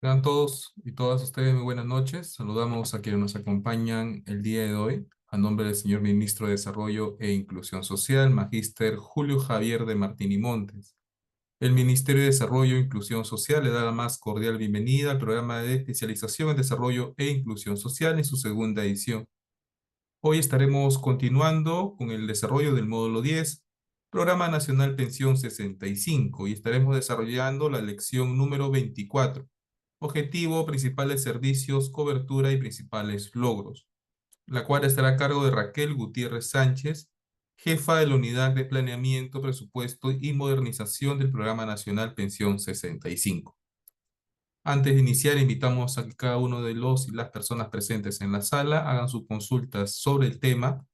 Sean todos y todas ustedes muy buenas noches. Saludamos a quienes nos acompañan el día de hoy. A nombre del señor Ministro de Desarrollo e Inclusión Social, Magíster Julio Javier de Martín y Montes. El Ministerio de Desarrollo e Inclusión Social le da la más cordial bienvenida al programa de especialización en Desarrollo e Inclusión Social en su segunda edición. Hoy estaremos continuando con el desarrollo del módulo 10, Programa Nacional Pensión 65, y estaremos desarrollando la lección número 24. Objetivo, principales servicios, cobertura y principales logros, la cual estará a cargo de Raquel Gutiérrez Sánchez, jefa de la Unidad de Planeamiento, Presupuesto y Modernización del Programa Nacional Pensión 65. Antes de iniciar, invitamos a que cada uno de los y las personas presentes en la sala hagan sus consultas sobre el tema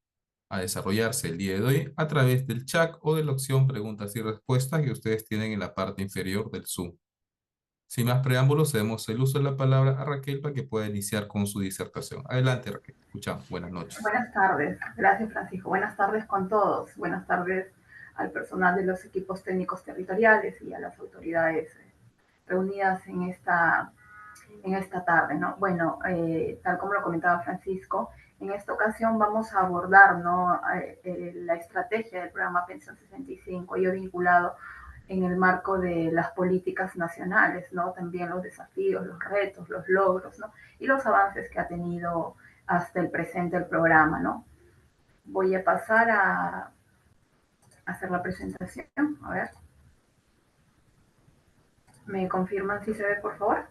a desarrollarse el día de hoy a través del chat o de la opción preguntas y respuestas que ustedes tienen en la parte inferior del Zoom. Sin más preámbulos, cedemos el uso de la palabra a Raquel para que pueda iniciar con su disertación. Adelante, Raquel. Escuchamos. Buenas noches. Buenas tardes, gracias Francisco. Buenas tardes con todos. Buenas tardes al personal de los equipos técnicos territoriales y a las autoridades reunidas en esta tarde, ¿no? Bueno, tal como lo comentaba Francisco, en esta ocasión vamos a abordar, ¿no? La estrategia del programa Pensión 65, ello vinculado en el marco de las políticas nacionales, ¿no? También los desafíos, los retos, los logros, ¿no? Y los avances que ha tenido hasta el presente el programa, ¿no? Voy a pasar a hacer la presentación. A ver. ¿Me confirman si se ve, por favor?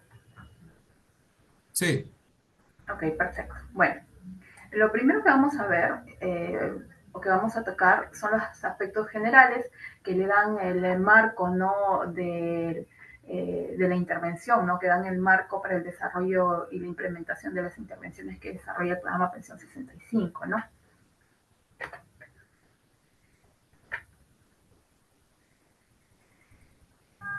Sí. Ok, perfecto. Bueno, lo primero que vamos a ver o que vamos a tocar son los aspectos generales que le dan el marco, ¿no? De la intervención, ¿no? Que dan el marco para el desarrollo y la implementación de las intervenciones que desarrolla el programa Pensión 65, ¿no?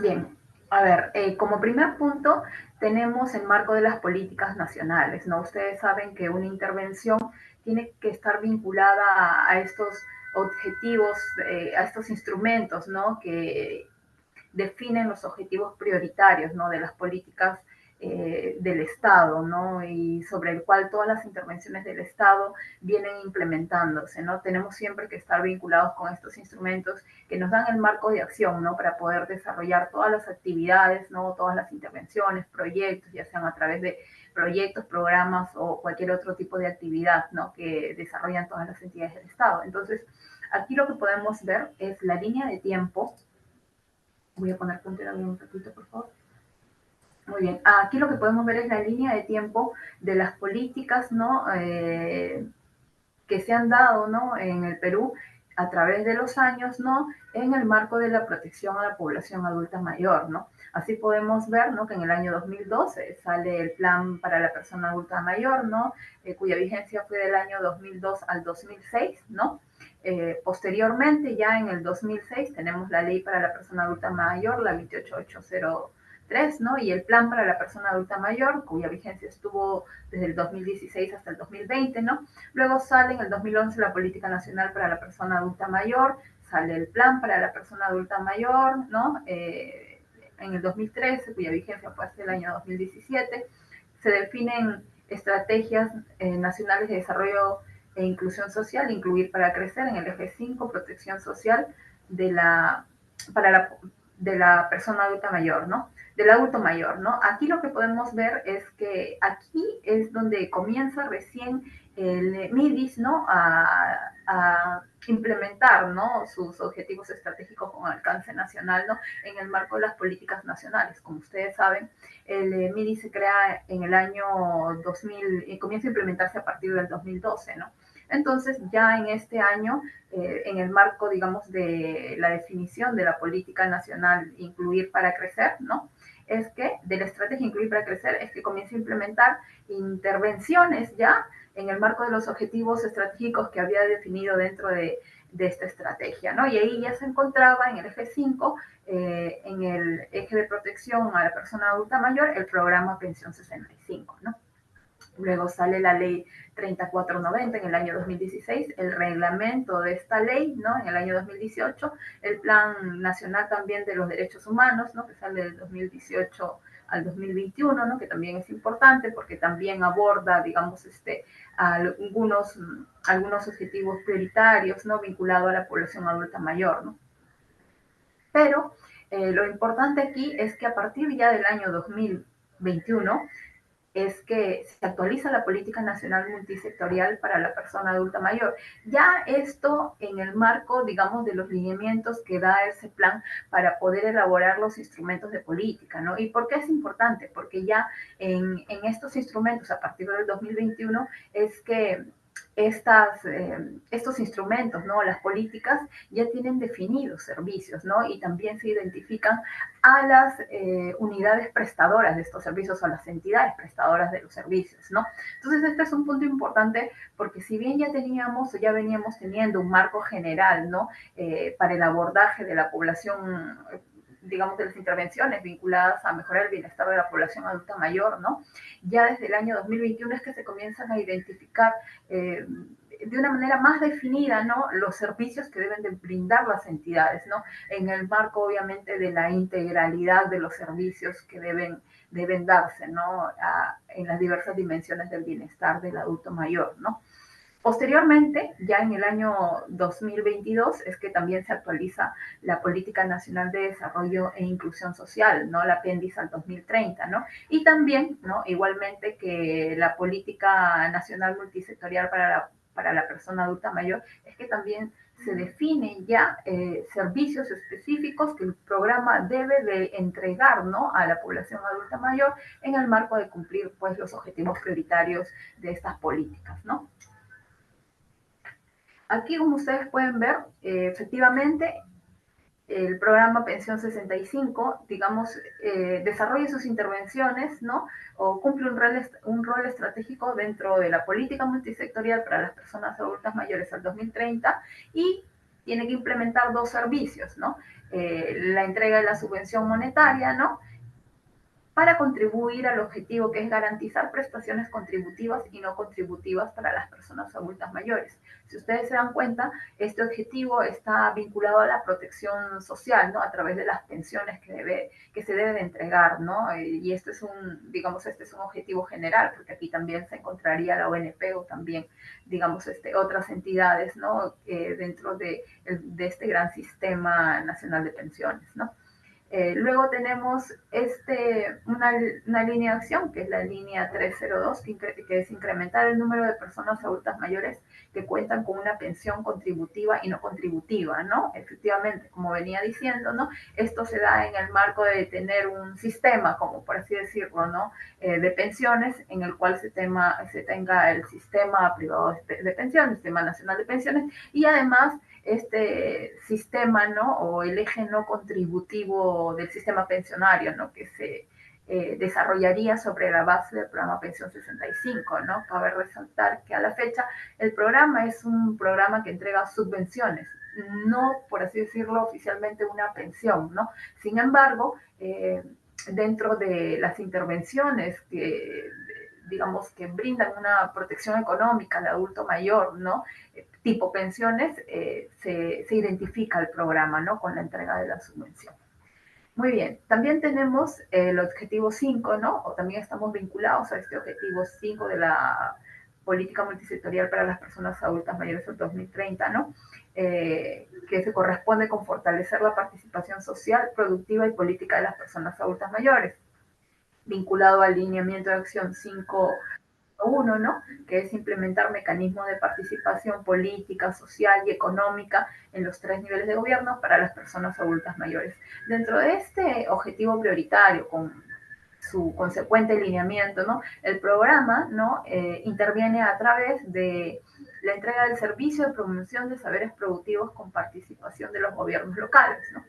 Bien, a ver, como primer punto tenemos el marco de las políticas nacionales, ¿no? Ustedes saben que una intervención tiene que estar vinculada a estos objetivos, a estos instrumentos, ¿no? Que definen los objetivos prioritarios, ¿no? De las políticas del Estado, ¿no? Y sobre el cual todas las intervenciones del Estado vienen implementándose, ¿no? Tenemos siempre que estar vinculados con estos instrumentos que nos dan el marco de acción, ¿no? Para poder desarrollar todas las actividades, ¿no? Todas las intervenciones, proyectos, ya sean a través de proyectos, programas o cualquier otro tipo de actividad, ¿no? Que desarrollan todas las entidades del Estado. Entonces, aquí lo que podemos ver es la línea de tiempo. Voy a poner puntero un ratito, por favor. Muy bien. Aquí lo que podemos ver es la línea de tiempo de las políticas, ¿no? Que se han dado, ¿no? En el Perú a través de los años, ¿no? En el marco de la protección a la población adulta mayor, ¿no? Así podemos ver, ¿no? Que en el año 2012 sale el plan para la persona adulta mayor, ¿no? Cuya vigencia fue del año 2002 al 2006, ¿no? Posteriormente, ya en el 2006, tenemos la ley para la persona adulta mayor, la 28803, ¿no? Y el plan para la persona adulta mayor, cuya vigencia estuvo desde el 2016 hasta el 2020, ¿no? Luego sale en el 2011 la Política Nacional para la Persona Adulta Mayor, sale el Plan para la Persona Adulta Mayor, ¿no? En el 2013, cuya vigencia fue hasta el año 2017, se definen estrategias nacionales de desarrollo e inclusión social, incluir para crecer en el eje 5, protección social de la, para la, de la persona adulta mayor, ¿no? Del adulto mayor, ¿no? Aquí lo que podemos ver es que aquí es donde comienza recién el MIDIS, ¿no? A implementar, ¿no? Sus objetivos estratégicos con alcance nacional, ¿no? En el marco de las políticas nacionales. Como ustedes saben, el MIDIS se crea en el año 2000 y comienza a implementarse a partir del 2012, ¿no? Entonces, ya en este año, en el marco, digamos, de la definición de la política nacional Incluir para Crecer, ¿no? Es que de la estrategia Incluir para Crecer es que comienza a implementar intervenciones ya en el marco de los objetivos estratégicos que había definido dentro de esta estrategia, ¿no? Y ahí ya se encontraba en el eje 5, en el eje de protección a la persona adulta mayor, el programa Pensión 65, ¿no? Luego sale la ley 3490 en el año 2016, el reglamento de esta ley, ¿no? En el año 2018, el Plan Nacional también de los Derechos Humanos, ¿no? Que sale del 2018 al 2021, ¿no? Que también es importante porque también aborda, digamos, algunos objetivos prioritarios, ¿no? Vinculados a la población adulta mayor, ¿no? Pero lo importante aquí es que a partir ya del año 2021 es que se actualiza la política nacional multisectorial para la persona adulta mayor. Ya esto en el marco, digamos, de los lineamientos que da ese plan para poder elaborar los instrumentos de política, ¿no? ¿Y por qué es importante? Porque ya en estos instrumentos, a partir del 2021, es que estos instrumentos, ¿no? Las políticas ya tienen definidos servicios, ¿no? Y también se identifican a las unidades prestadoras de estos servicios o a las entidades prestadoras de los servicios, ¿no? Entonces, este es un punto importante porque si bien ya teníamos o ya veníamos teniendo un marco general, ¿no? Para el abordaje de la población, digamos, de las intervenciones vinculadas a mejorar el bienestar de la población adulta mayor, ¿no? Ya desde el año 2021 es que se comienzan a identificar de una manera más definida, ¿no? Los servicios que deben de brindar las entidades, ¿no? En el marco, obviamente, de la integralidad de los servicios que deben darse, ¿no? En las diversas dimensiones del bienestar del adulto mayor, ¿no? Posteriormente, ya en el año 2022, es que también se actualiza la Política Nacional de Desarrollo e Inclusión Social, ¿no? La apéndice al 2030, ¿no? Y también, ¿no? Igualmente que la Política Nacional Multisectorial para la persona adulta mayor, es que también se definen ya servicios específicos que el programa debe de entregar, ¿no? A la población adulta mayor en el marco de cumplir, pues, los objetivos prioritarios de estas políticas, ¿no? Aquí, como ustedes pueden ver, efectivamente, el programa Pensión 65, digamos, desarrolla sus intervenciones, ¿no? O cumple un rol estratégico dentro de la política multisectorial para las personas adultas mayores al 2030 y tiene que implementar dos servicios, ¿no? La entrega de la subvención monetaria, ¿no? Para contribuir al objetivo que es garantizar prestaciones contributivas y no contributivas para las personas adultas mayores. Si ustedes se dan cuenta, este objetivo está vinculado a la protección social, ¿no? A través de las pensiones que se deben entregar, ¿no? Y digamos, este es un objetivo general, porque aquí también se encontraría la ONP o también, digamos, otras entidades, ¿no? Dentro de este gran sistema nacional de pensiones, ¿no? Luego tenemos una línea de acción, que es la línea 302, que es incrementar el número de personas adultas mayores que cuentan con una pensión contributiva y no contributiva, ¿no? Efectivamente, como venía diciendo, ¿no? Esto se da en el marco de tener un sistema, como por así decirlo, ¿no? De pensiones, en el cual se tenga el sistema privado de pensiones, el sistema nacional de pensiones, y además este sistema, ¿no? O el eje no contributivo del sistema pensionario, ¿no? Que se desarrollaría sobre la base del programa Pensión 65, ¿no? Cabe resaltar que a la fecha el programa es un programa que entrega subvenciones, no, por así decirlo, oficialmente una pensión, ¿no? Sin embargo, dentro de las intervenciones que digamos que brindan una protección económica al adulto mayor, ¿no? Tipo pensiones, se identifica el programa, ¿no? Con la entrega de la subvención. Muy bien, también tenemos el objetivo 5, ¿no? O también estamos vinculados a este objetivo 5 de la política multisectorial para las personas adultas mayores del 2030, ¿no? Que se corresponde con fortalecer la participación social, productiva y política de las personas adultas mayores, vinculado al lineamiento de acción 5.1, ¿no? Que es implementar mecanismos de participación política, social y económica en los 3 niveles de gobierno para las personas adultas mayores. Dentro de este objetivo prioritario, con su consecuente lineamiento, ¿no? El programa, ¿no? Interviene a través de la entrega del servicio de promoción de saberes productivos con participación de los gobiernos locales, ¿no?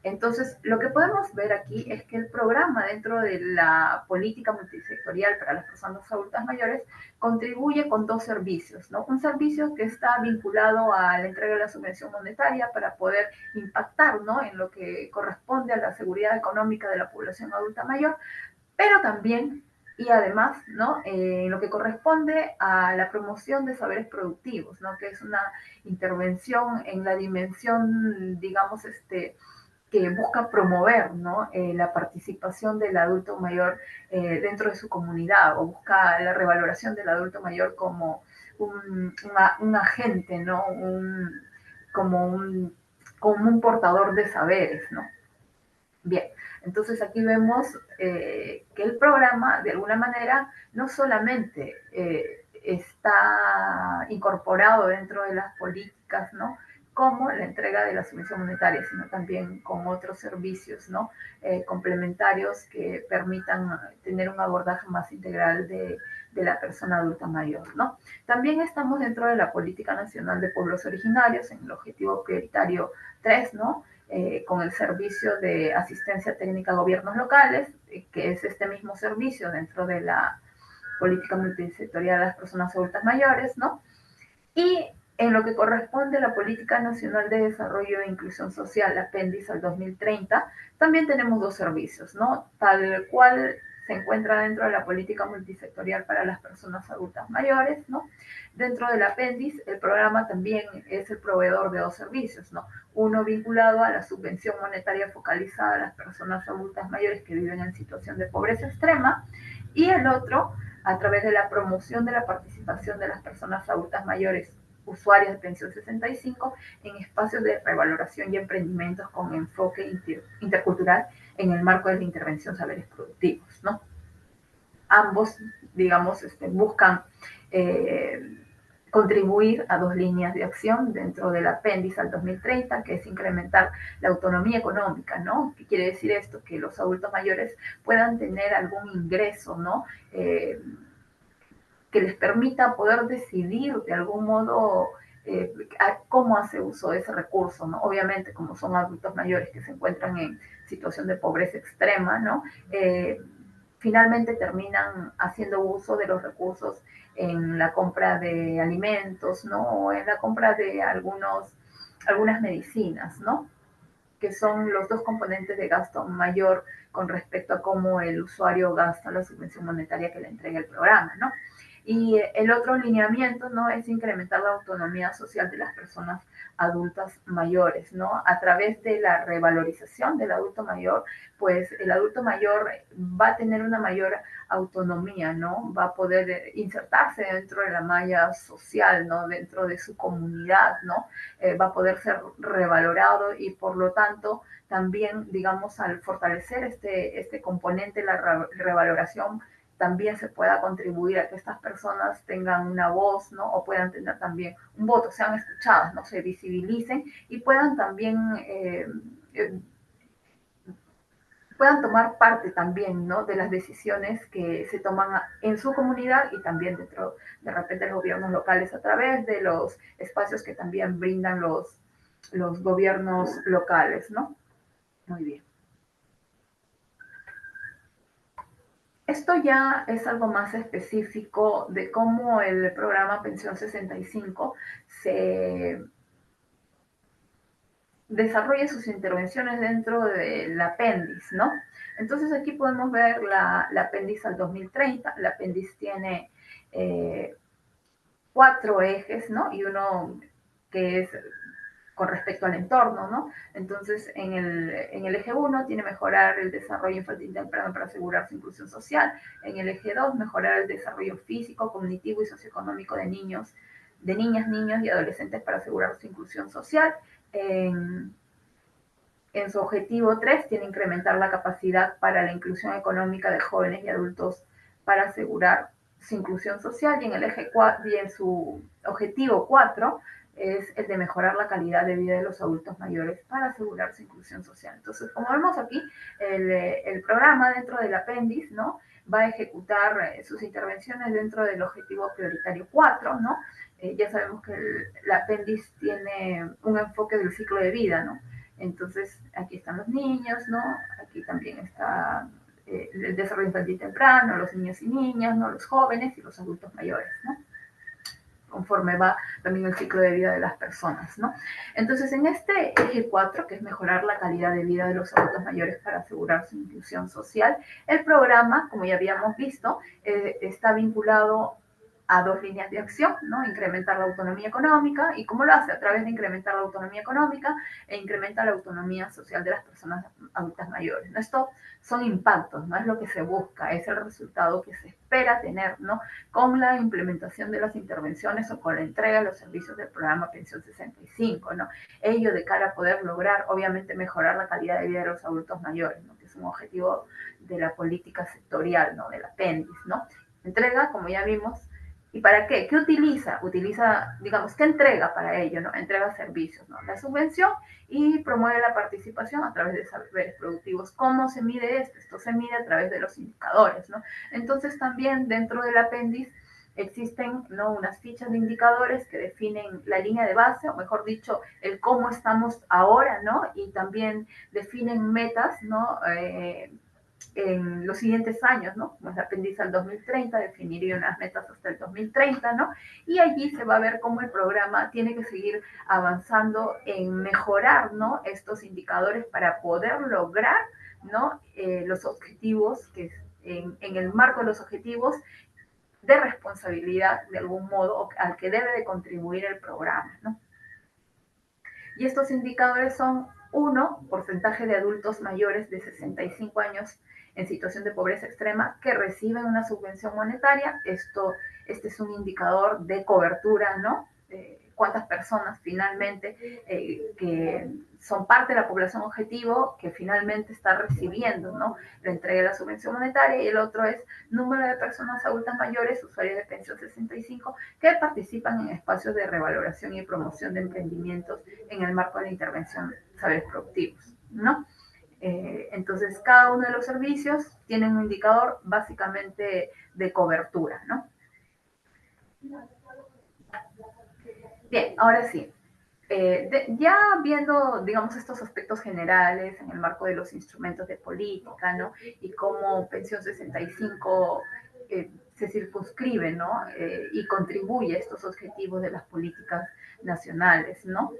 Entonces, lo que podemos ver aquí es que el programa dentro de la política multisectorial para las personas adultas mayores contribuye con dos servicios, ¿no? Un servicio que está vinculado a la entrega de la subvención monetaria para poder impactar, ¿no? En lo que corresponde a la seguridad económica de la población adulta mayor, pero también y además, ¿no? En lo que corresponde a la promoción de saberes productivos, ¿no? Que es una intervención en la dimensión, digamos, que busca promover, ¿no? La participación del adulto mayor dentro de su comunidad, o busca la revaloración del adulto mayor como un agente, ¿no? Como, un, como un portador de saberes, ¿no? Bien, entonces aquí vemos que el programa, de alguna manera, no solamente está incorporado dentro de las políticas, ¿no? Como la entrega de la sumisión monetaria, sino también con otros servicios, ¿no? Complementarios que permitan tener un abordaje más integral de la persona adulta mayor, ¿no? También estamos dentro de la Política Nacional de Pueblos Originarios, en el objetivo prioritario 3, ¿no? Con el servicio de asistencia técnica a gobiernos locales, que es este mismo servicio dentro de la política multisectorial de las personas adultas mayores, ¿no? Y en lo que corresponde a la Política Nacional de Desarrollo e Inclusión Social, apéndice al 2030, también tenemos dos servicios, ¿no? Tal cual se encuentra dentro de la política multisectorial para las personas adultas mayores, ¿no? Dentro del apéndice, el programa también es el proveedor de dos servicios, ¿no? Uno vinculado a la subvención monetaria focalizada a las personas adultas mayores que viven en situación de pobreza extrema, y el otro a través de la promoción de la participación de las personas adultas mayores usuarias de pensión 65 en espacios de revaloración y emprendimientos con enfoque intercultural en el marco de la intervención saberes productivos, ¿no? Ambos, digamos, buscan contribuir a dos líneas de acción dentro del apéndice al 2030, que es incrementar la autonomía económica, ¿no? ¿Qué quiere decir esto? Que los adultos mayores puedan tener algún ingreso, ¿no? Que les permita poder decidir de algún modo cómo hace uso de ese recurso, ¿no? Obviamente, como son adultos mayores que se encuentran en situación de pobreza extrema, ¿no? Finalmente terminan haciendo uso de los recursos en la compra de alimentos, ¿no? O en la compra de algunas medicinas, ¿no? Que son los dos componentes de gasto mayor con respecto a cómo el usuario gasta la subvención monetaria que le entrega el programa, ¿no? Y el otro lineamiento, ¿no? Es incrementar la autonomía social de las personas adultas mayores, ¿no? A través de la revalorización del adulto mayor, pues el adulto mayor va a tener una mayor autonomía, ¿no? Va a poder insertarse dentro de la malla social, ¿no? Dentro de su comunidad, ¿no? Va a poder ser revalorado y por lo tanto también, digamos, al fortalecer este componente, la revaloración, también se pueda contribuir a que estas personas tengan una voz, ¿no? O puedan tener también un voto, sean escuchadas, ¿no? Se visibilicen y puedan también puedan tomar parte también, ¿no? De las decisiones que se toman en su comunidad y también dentro, de repente, los gobiernos locales a través de los espacios que también brindan los gobiernos locales, ¿no? Muy bien. Esto ya es algo más específico de cómo el programa Pensión 65 se desarrolla sus intervenciones dentro del apéndice, ¿no? Entonces aquí podemos ver la apéndice al 2030. El apéndice tiene 4 ejes, ¿no? Y uno que es con respecto al entorno, ¿no? Entonces, en el eje 1 tiene mejorar el desarrollo infantil temprano para asegurar su inclusión social. En el eje 2, mejorar el desarrollo físico, cognitivo y socioeconómico de niños, de niñas, niños y adolescentes para asegurar su inclusión social. En su objetivo 3 tiene incrementar la capacidad para la inclusión económica de jóvenes y adultos para asegurar su inclusión social, y en el eje 4, y en su objetivo 4 es el de mejorar la calidad de vida de los adultos mayores para asegurar su inclusión social. Entonces, como vemos aquí, el programa dentro del apéndice, ¿no? Va a ejecutar sus intervenciones dentro del objetivo prioritario 4, ¿no? Ya sabemos que el apéndice tiene un enfoque del ciclo de vida, ¿no? Entonces, aquí están los niños, ¿no? Aquí también está el desarrollo infantil temprano, los niños y niñas, ¿no? Los jóvenes y los adultos mayores, ¿no? Conforme va también el ciclo de vida de las personas, ¿no? Entonces, en este eje 4, que es mejorar la calidad de vida de los adultos mayores para asegurar su inclusión social, el programa, como ya habíamos visto, está vinculado a dos líneas de acción, ¿no? Incrementar la autonomía económica. ¿Y cómo lo hace? A través de incrementar la autonomía económica e incrementa la autonomía social de las personas adultas mayores, ¿no? Esto son impactos, no es lo que se busca, es el resultado que se espera tener, ¿no? Con la implementación de las intervenciones o con la entrega de los servicios del programa Pensión 65, ¿no? Ello de cara a poder lograr, obviamente, mejorar la calidad de vida de los adultos mayores, ¿no? Que es un objetivo de la política sectorial, ¿no? Del apéndice, ¿no? Entrega, como ya vimos. ¿Y para qué? ¿Qué utiliza? Utiliza, digamos, ¿qué entrega para ello? ¿No? Entrega servicios, ¿no? La subvención y promueve la participación a través de saberes productivos. ¿Cómo se mide esto? Esto se mide a través de los indicadores, ¿no? Entonces también dentro del apéndice existen, ¿no?, unas fichas de indicadores que definen la línea de base, o mejor dicho, el cómo estamos ahora, ¿no? Y también definen metas, ¿no? En los siguientes años, ¿no? Como es el apéndice al 2030, definiría unas metas hasta el 2030, ¿no? Y allí se va a ver cómo el programa tiene que seguir avanzando en mejorar, ¿no?, estos indicadores para poder lograr, ¿no?, los objetivos que en el marco de los objetivos de responsabilidad de algún modo al que debe de contribuir el programa, ¿no? Y estos indicadores son: uno, porcentaje de adultos mayores de 65 años en situación de pobreza extrema que reciben una subvención monetaria. Este es un indicador de cobertura, ¿no? Cuántas personas finalmente que son parte de la población objetivo que finalmente está recibiendo, ¿no?, la entrega de la subvención monetaria. Y el otro es número de personas adultas mayores, usuarios de pensión 65, que participan en espacios de revaloración y promoción de emprendimientos en el marco de la intervención saberes productivos, ¿no? Entonces, cada uno de los servicios tiene un indicador básicamente de cobertura, ¿no? Bien, ahora sí. Ya viendo, digamos, estos aspectos generales en el marco de los instrumentos de política, ¿no? Y cómo Pensión 65 se circunscribe, ¿no? Y contribuye a estos objetivos de las políticas nacionales, ¿no?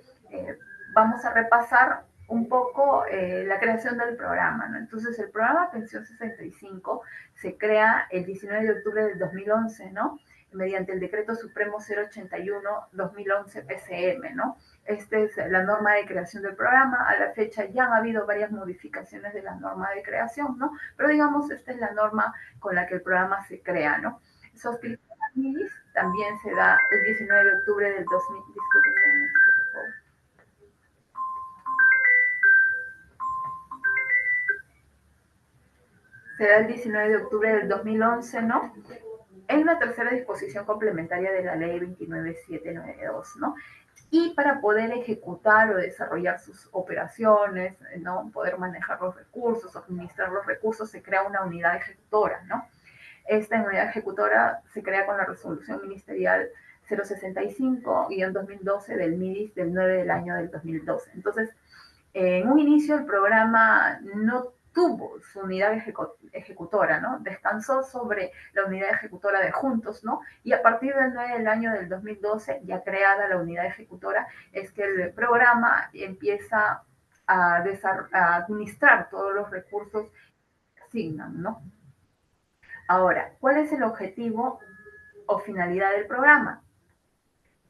Vamos a repasar un poco la creación del programa, ¿no? Entonces, el programa Pensión 65 se crea el 19 de octubre del 2011, ¿no?, mediante el Decreto Supremo 081-2011 PCM, ¿no? Esta es la norma de creación del programa. A la fecha ya han habido varias modificaciones de la norma de creación, ¿no? Pero digamos, esta es la norma con la que el programa se crea, ¿no? Su aplicación al MIDIS también se da el 19 de octubre del 2000. Disculpen un momentito, por favor. Se da el 19 de octubre del 2011, ¿no? Es una tercera disposición complementaria de la ley 29792, ¿no? Y para poder ejecutar o desarrollar sus operaciones, ¿no?, poder manejar los recursos, administrar los recursos, se crea una unidad ejecutora, ¿no? Esta unidad ejecutora se crea con la resolución ministerial 065-2012 del MIDIS del 9 del año del 2012. Entonces, en un inicio el programa no tuvo su unidad ejecutora, ¿no? Descansó sobre la unidad ejecutora de Juntos, ¿no? Y a partir del 9 del año del 2012, ya creada la unidad ejecutora, es que el programa empieza a administrar todos los recursos que asignan, ¿no? Ahora, ¿cuál es el objetivo o finalidad del programa?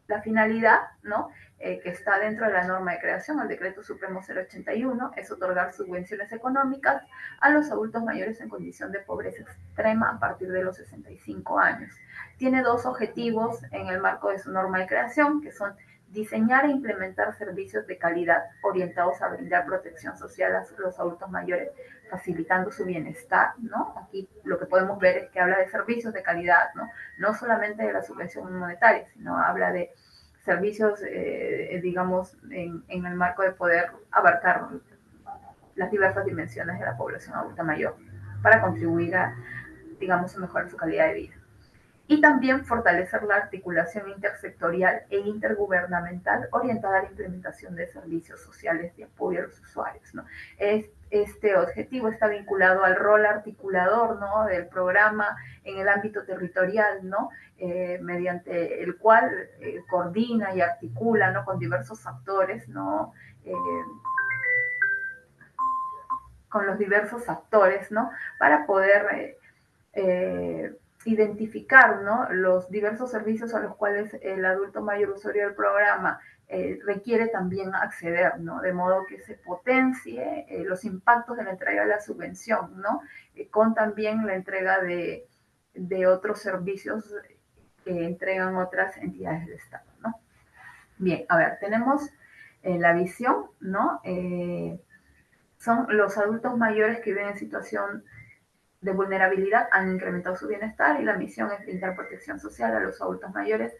La finalidad, ¿no?, que está dentro de la norma de creación, el Decreto Supremo 081, es otorgar subvenciones económicas a los adultos mayores en condición de pobreza extrema a partir de los 65 años. Tiene dos objetivos en el marco de su norma de creación, que son diseñar e implementar servicios de calidad orientados a brindar protección social a los adultos mayores, facilitando su bienestar, ¿no? Aquí lo que podemos ver es que habla de servicios de calidad, ¿no? No solamente de la subvención monetaria, sino habla de servicios, digamos, en el marco de poder abarcar las diversas dimensiones de la población adulta mayor para contribuir a, digamos, a mejorar su calidad de vida. Y también fortalecer la articulación intersectorial e intergubernamental orientada a la implementación de servicios sociales de apoyo a los usuarios, ¿no? Este objetivo está vinculado al rol articulador, ¿no?, del programa en el ámbito territorial, ¿no?, mediante el cual coordina y articula, ¿no?, con diversos actores, ¿no?, con los diversos actores, ¿no?, para poder identificar, ¿no?, los diversos servicios a los cuales el adulto mayor usuario del programa requiere también acceder, ¿no? De modo que se potencie los impactos de la entrega de la subvención, ¿no? Con también la entrega de otros servicios que entregan otras entidades del Estado, ¿no? Bien, a ver, tenemos la visión, ¿no? Son los adultos mayores que viven en situación de vulnerabilidad han incrementado su bienestar y la misión es brindar protección social a los adultos mayores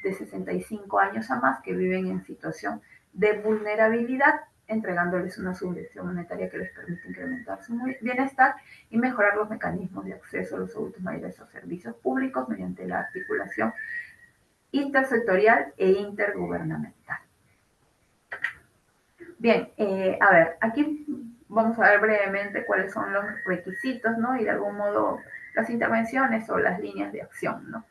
de 65 años a más que viven en situación de vulnerabilidad, entregándoles una subvención monetaria que les permite incrementar su bienestar y mejorar los mecanismos de acceso a los adultos mayores a servicios públicos mediante la articulación intersectorial e intergubernamental. Bien, a ver, aquí vamos a ver brevemente cuáles son los requisitos, ¿no? Y de algún modo las intervenciones o las líneas de acción, ¿no?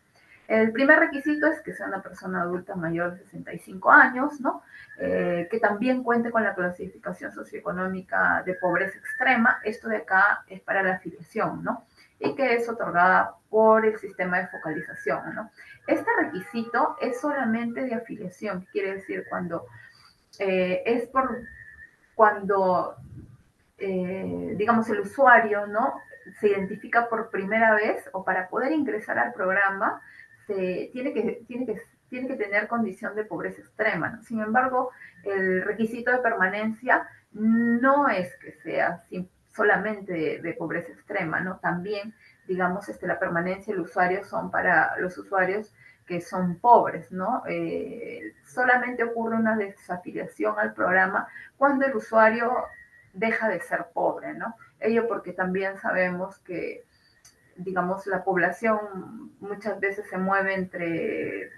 El primer requisito es que sea una persona adulta mayor de 65 años, ¿no? Que también cuente con la clasificación socioeconómica de pobreza extrema. Esto de acá es para la afiliación, ¿no? Y que es otorgada por el sistema de focalización, ¿no? Este requisito es solamente de afiliación, que quiere decir es por cuando, digamos, el usuario, ¿no?, se identifica por primera vez o para poder ingresar al programa, tiene que tener condición de pobreza extrema, ¿no? Sin embargo, el requisito de permanencia no es que sea solamente de pobreza extrema, ¿no? También, digamos, la permanencia y el usuario son para los usuarios que son pobres, ¿no? Solamente ocurre una desafiliación al programa cuando el usuario deja de ser pobre, ¿no? Ello porque también sabemos que, digamos, la población muchas veces se mueve entre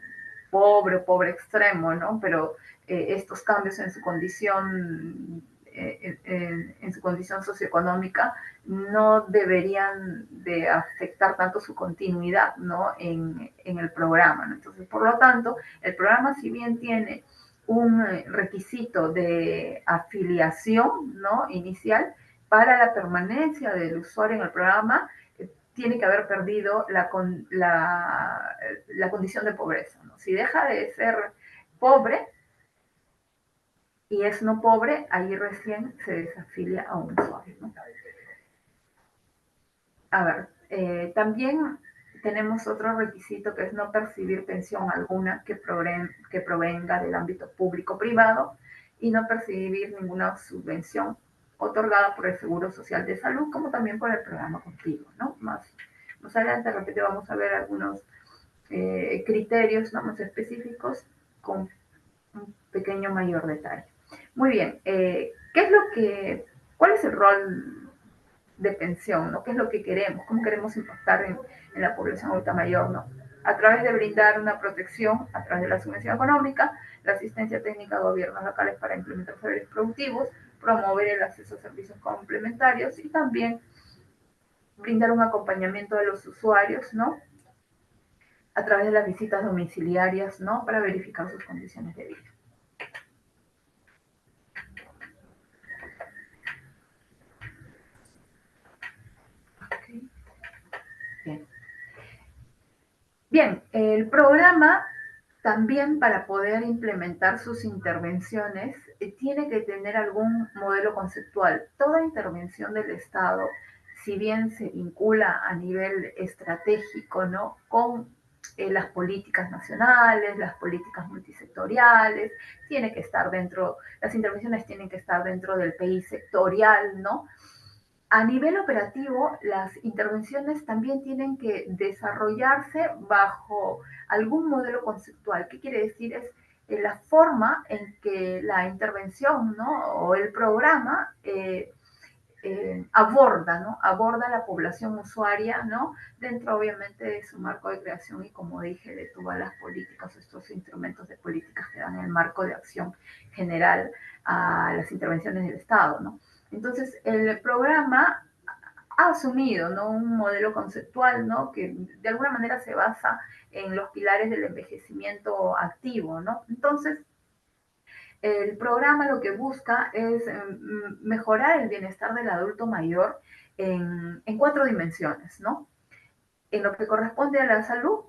pobre o pobre extremo, ¿no? Pero estos cambios en su condición, en su condición socioeconómica no deberían de afectar tanto su continuidad, ¿no?, en el programa, ¿no? Entonces, por lo tanto, el programa, si bien tiene un requisito de afiliación, ¿no?, inicial, para la permanencia del usuario en el programa, tiene que haber perdido la condición de pobreza, ¿no? Si deja de ser pobre y es no pobre, ahí recién se desafilia a un usuario, ¿no? A ver, también tenemos otro requisito que es no percibir pensión alguna que provenga del ámbito público-privado y no percibir ninguna subvención otorgada por el Seguro Social de Salud, como también por el programa Contigo, ¿no? Más adelante, de repente, vamos a ver algunos criterios, ¿no?, más específicos con un pequeño mayor detalle. Muy bien, ¿cuál es el rol de pensión, ¿no? ¿Qué es lo que queremos? ¿Cómo queremos impactar en la población adulta mayor, ¿no? A través de brindar una protección, a través de la subvención económica, la asistencia técnica a gobiernos locales para implementar saberes productivos, promover el acceso a servicios complementarios y también brindar un acompañamiento de los usuarios, ¿no?, a través de las visitas domiciliarias, ¿no?, para verificar sus condiciones de vida. Okay. Bien. Bien, el programa también, para poder implementar sus intervenciones, tiene que tener algún modelo conceptual. Toda intervención del Estado, si bien se vincula a nivel estratégico, ¿no?, con las políticas nacionales, las políticas multisectoriales, las intervenciones tienen que estar dentro del PI sectorial, ¿no? A nivel operativo, las intervenciones también tienen que desarrollarse bajo algún modelo conceptual. ¿Qué quiere decir? Es la forma en que la intervención, ¿no?, o el programa aborda, ¿no?, aborda la población usuaria, ¿no?, dentro obviamente de su marco de creación y, como dije, de todas las políticas, estos instrumentos de políticas que dan el marco de acción general a las intervenciones del Estado, ¿no? Entonces, el programa ha asumido, ¿no?, un modelo conceptual, ¿no?, que de alguna manera se basa en los pilares del envejecimiento activo, ¿no? Entonces, el programa lo que busca es mejorar el bienestar del adulto mayor en 4 dimensiones, ¿no? En lo que corresponde a la salud,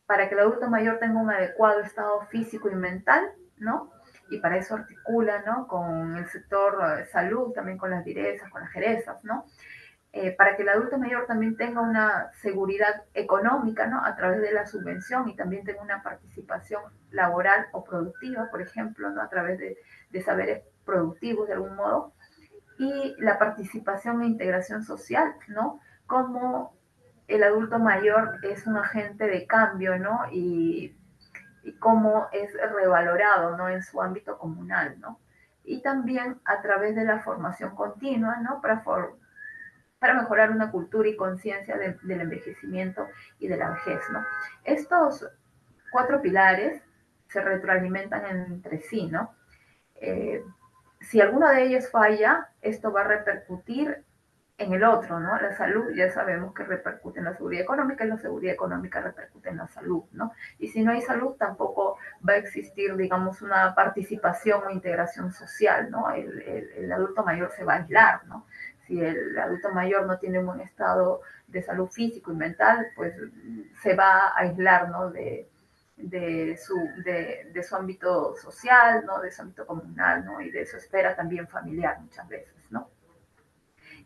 para que el adulto mayor tenga un adecuado estado físico y mental, ¿no? Y para eso articula, ¿no? Con el sector salud, también con las direzas, con las jerezas, ¿no? Para que el adulto mayor también tenga una seguridad económica, ¿no? A través de la subvención y también tenga una participación laboral o productiva, por ejemplo, ¿no? A través de saberes productivos de algún modo. Y la participación e integración social, ¿no? Como el adulto mayor es un agente de cambio, ¿no? Y cómo es revalorado, ¿no? En su ámbito comunal, ¿no? Y también a través de la formación continua, ¿no? Para mejorar una cultura y conciencia del envejecimiento y de la vejez, ¿no? Estos cuatro pilares se retroalimentan entre sí, ¿no? Eh, si alguno de ellos falla, esto va a repercutir en el otro, ¿no? La salud ya sabemos que repercute en la seguridad económica y la seguridad económica repercute en la salud, ¿no? Y si no hay salud, tampoco va a existir, digamos, una participación o integración social, ¿no? El adulto mayor se va a aislar, ¿no? Si el adulto mayor no tiene un buen estado de salud físico y mental, pues se va a aislar, ¿no? De su ámbito social, ¿no? De su ámbito comunal, ¿no? Y de su esfera también familiar muchas veces, ¿no?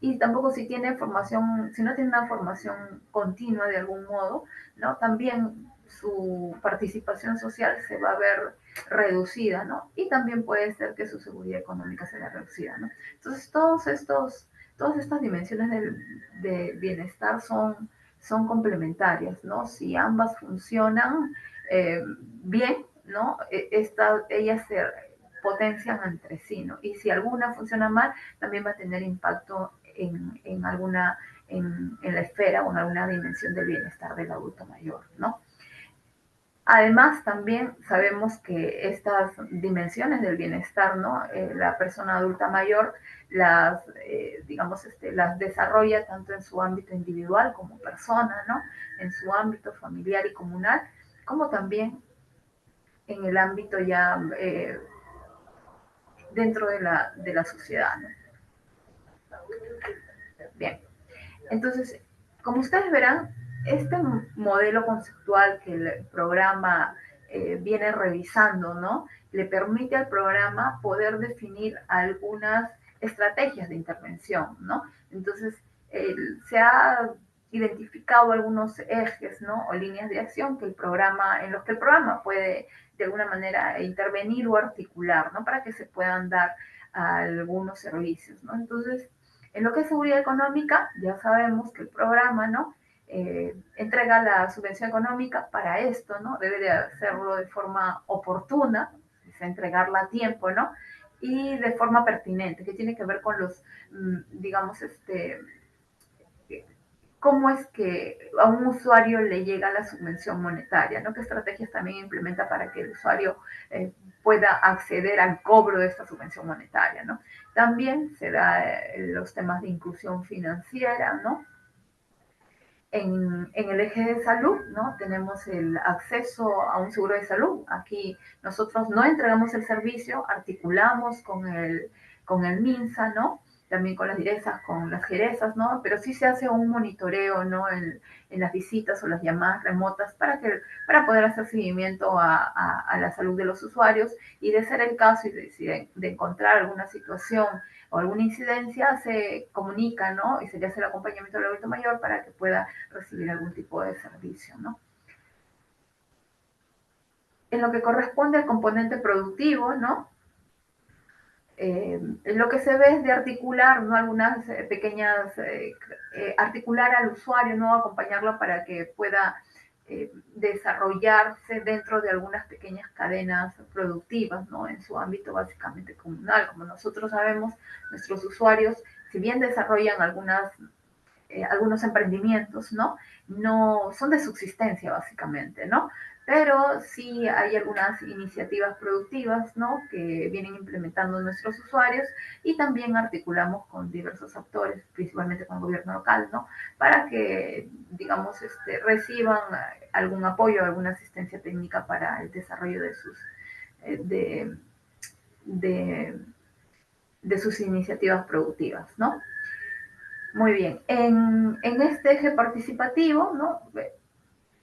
Y tampoco si tiene formación, si no tiene una formación continua de algún modo, ¿no? También su participación social se va a ver reducida, ¿no? Y también puede ser que su seguridad económica se vea reducida, ¿no? Entonces, todas estas dimensiones de bienestar son complementarias, ¿no? Si ambas funcionan bien, ¿no? Ellas se potencian entre sí, ¿no? Y si alguna funciona mal, también va a tener impacto en alguna, en la esfera o en alguna dimensión del bienestar del adulto mayor, ¿no? Además, también sabemos que estas dimensiones del bienestar, ¿no? La persona adulta mayor digamos, las desarrolla tanto en su ámbito individual como persona, ¿no? En su ámbito familiar y comunal, como también en el ámbito ya dentro de la sociedad, ¿no? Bien, entonces, como ustedes verán, este modelo conceptual que el programa viene revisando, ¿no? Le permite al programa poder definir algunas estrategias de intervención, ¿no? Entonces, se ha identificado algunos ejes, ¿no? O líneas de acción que en los que el programa puede de alguna manera intervenir o articular, ¿no? Para que se puedan dar algunos servicios, ¿no? Entonces, en lo que es seguridad económica, ya sabemos que el programa, ¿no? Entrega la subvención económica para esto, ¿no? Debe de hacerlo de forma oportuna, es entregarla a tiempo, ¿no? Y de forma pertinente, que tiene que ver con los, digamos, cómo es que a un usuario le llega la subvención monetaria, ¿no? ¿Qué estrategias también implementa para que el usuario pueda acceder al cobro de esta subvención monetaria, ¿no? También se da los temas de inclusión financiera, ¿no? En el eje de salud, ¿no? Tenemos el acceso a un seguro de salud. Aquí nosotros no entregamos el servicio, articulamos con el MINSA, ¿no? También con las direzas, con las jerezas, ¿no? Pero sí se hace un monitoreo, ¿no? En las visitas o las llamadas remotas para poder hacer seguimiento a la salud de los usuarios y de ser el caso y de encontrar alguna situación o alguna incidencia, se comunica, ¿no? Y se le hace el acompañamiento del adulto mayor para que pueda recibir algún tipo de servicio, ¿no? En lo que corresponde al componente productivo, ¿no? Lo que se ve es de articular, ¿no? Algunas pequeñas, articular al usuario, ¿no? Acompañarlo para que pueda desarrollarse dentro de algunas pequeñas cadenas productivas, ¿no? En su ámbito básicamente comunal. Como nosotros sabemos, nuestros usuarios, si bien desarrollan algunos emprendimientos, ¿no? No son de subsistencia básicamente, ¿no? Pero sí hay algunas iniciativas productivas, ¿no? Que vienen implementando nuestros usuarios y también articulamos con diversos actores, principalmente con el gobierno local, ¿no? Para que, digamos, reciban algún apoyo, alguna asistencia técnica para el desarrollo de de, de, de sus iniciativas productivas, ¿no? Muy bien. En este eje participativo, ¿no?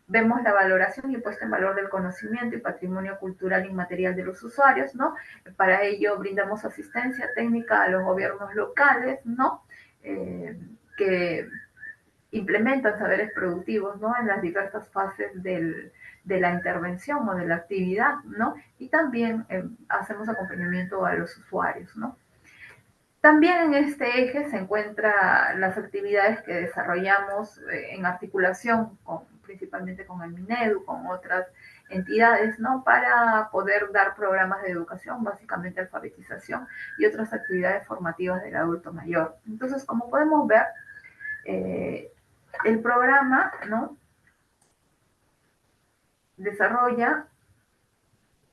Vemos la valoración y puesta en valor del conocimiento y patrimonio cultural inmaterial de los usuarios, ¿no? Para ello brindamos asistencia técnica a los gobiernos locales, ¿no? Que implementan saberes productivos, ¿no? En las diversas fases de la intervención o de la actividad, ¿no? Y también hacemos acompañamiento a los usuarios, ¿no? También en este eje se encuentran las actividades que desarrollamos en articulación principalmente con el Minedu, con otras entidades, ¿no? Para poder dar programas de educación, básicamente alfabetización y otras actividades formativas del adulto mayor. Entonces, como podemos ver, eh, el programa, ¿no? Desarrolla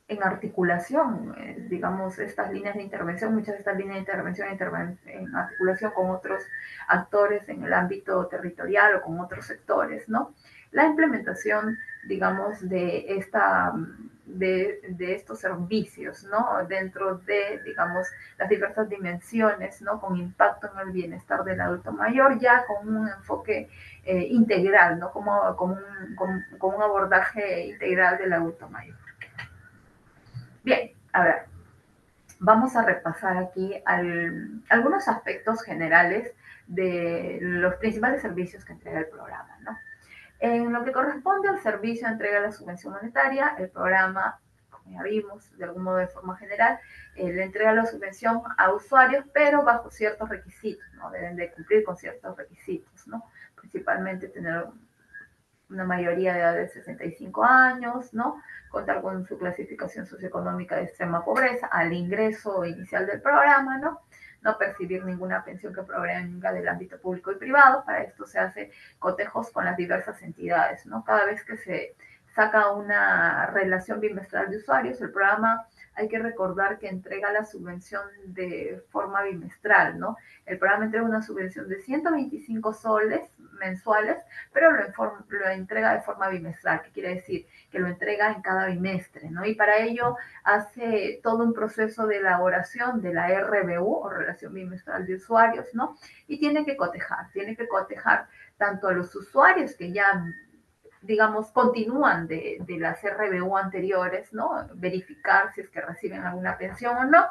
en articulación, digamos, estas líneas de intervención, muchas de estas líneas de intervención en articulación con otros actores en el ámbito territorial o con otros sectores, ¿no? La implementación, digamos, de estos servicios, ¿no? Dentro de, digamos, las diversas dimensiones, ¿no? Con impacto en el bienestar del adulto mayor, ya con un enfoque integral, ¿no? Como un abordaje integral del adulto mayor. Bien, a ver, vamos a repasar aquí algunos aspectos generales de los principales servicios que entrega el programa, ¿no? En lo que corresponde al servicio de entrega de la subvención monetaria, el programa, como ya vimos, de algún modo de forma general, le entrega la subvención a usuarios, pero bajo ciertos requisitos, ¿no? Deben de cumplir con ciertos requisitos, ¿no? Principalmente tener una mayoría de edad de 65 años, ¿no? Contar con su clasificación socioeconómica de extrema pobreza, al ingreso inicial del programa, ¿no? No percibir ninguna pensión que provenga del ámbito público y privado. Para esto se hace cotejos con las diversas entidades, ¿no? Cada vez que se saca una relación bimestral de usuarios, el programa hay que recordar que entrega la subvención de forma bimestral, ¿no? El programa entrega una subvención de 125 soles mensuales, pero lo entrega de forma bimestral, que quiere decir que lo entrega en cada bimestre, ¿no? Y para ello hace todo un proceso de elaboración de la RBU, o Relación Bimestral de Usuarios, ¿no? Y tiene que cotejar tanto a los usuarios que ya digamos, continúan de las RBU anteriores, ¿no? Verificar si es que reciben alguna pensión o no,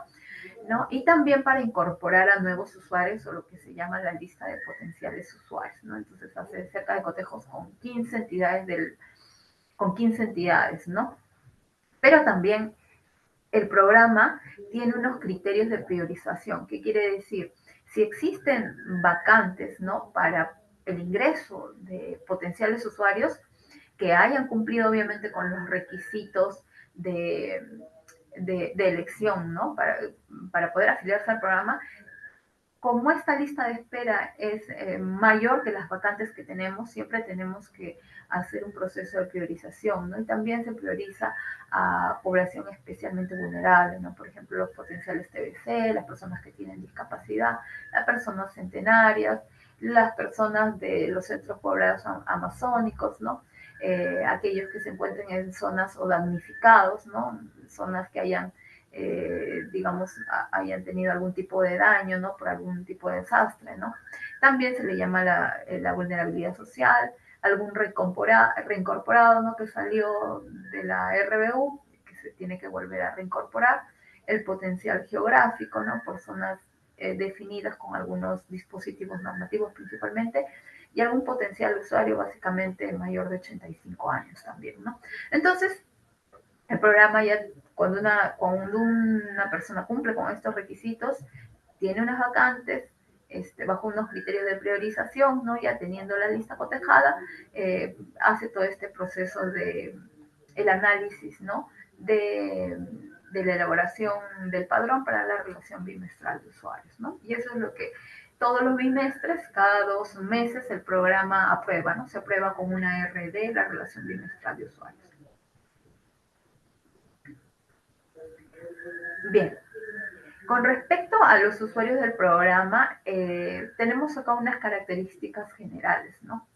¿no? Y también para incorporar a nuevos usuarios o lo que se llama la lista de potenciales usuarios, ¿no? Entonces hace cerca de cotejos con 15 entidades, ¿no? Pero también el programa tiene unos criterios de priorización. ¿Qué quiere decir? Si existen vacantes, ¿no? Para el ingreso de potenciales usuarios que hayan cumplido obviamente con los requisitos de elección, ¿no? Para poder afiliarse al programa, como esta lista de espera es mayor que las vacantes que tenemos, siempre tenemos que hacer un proceso de priorización, ¿no? Y también se prioriza a población especialmente vulnerable, ¿no? Por ejemplo, los potenciales TBC, las personas que tienen discapacidad, las personas centenarias, las personas de los centros poblados amazónicos, ¿no? Aquellos que se encuentren en zonas o damnificados, ¿no? Zonas que hayan digamos, hayan tenido algún tipo de daño, ¿no? Por algún tipo de desastre, ¿no? También se le llama la vulnerabilidad social, algún reincorporado, ¿no? Que salió de la RBU, que se tiene que volver a reincorporar, el potencial geográfico, ¿no? Por zonas definidas con algunos dispositivos normativos principalmente, y algún potencial usuario básicamente mayor de 85 años también, ¿no? Entonces, el programa ya, cuando una persona cumple con estos requisitos, tiene unas vacantes, bajo unos criterios de priorización, ¿no? Ya teniendo la lista cotejada, hace todo este proceso de el análisis, ¿no? De la elaboración del padrón para la relación bimestral de usuarios, ¿no? Y eso es lo que todos los bimestres, cada 2 meses, el programa aprueba, ¿no? Se aprueba con una RD la relación bimestral de usuarios. Bien, con respecto a los usuarios del programa, tenemos acá unas características generales, ¿no?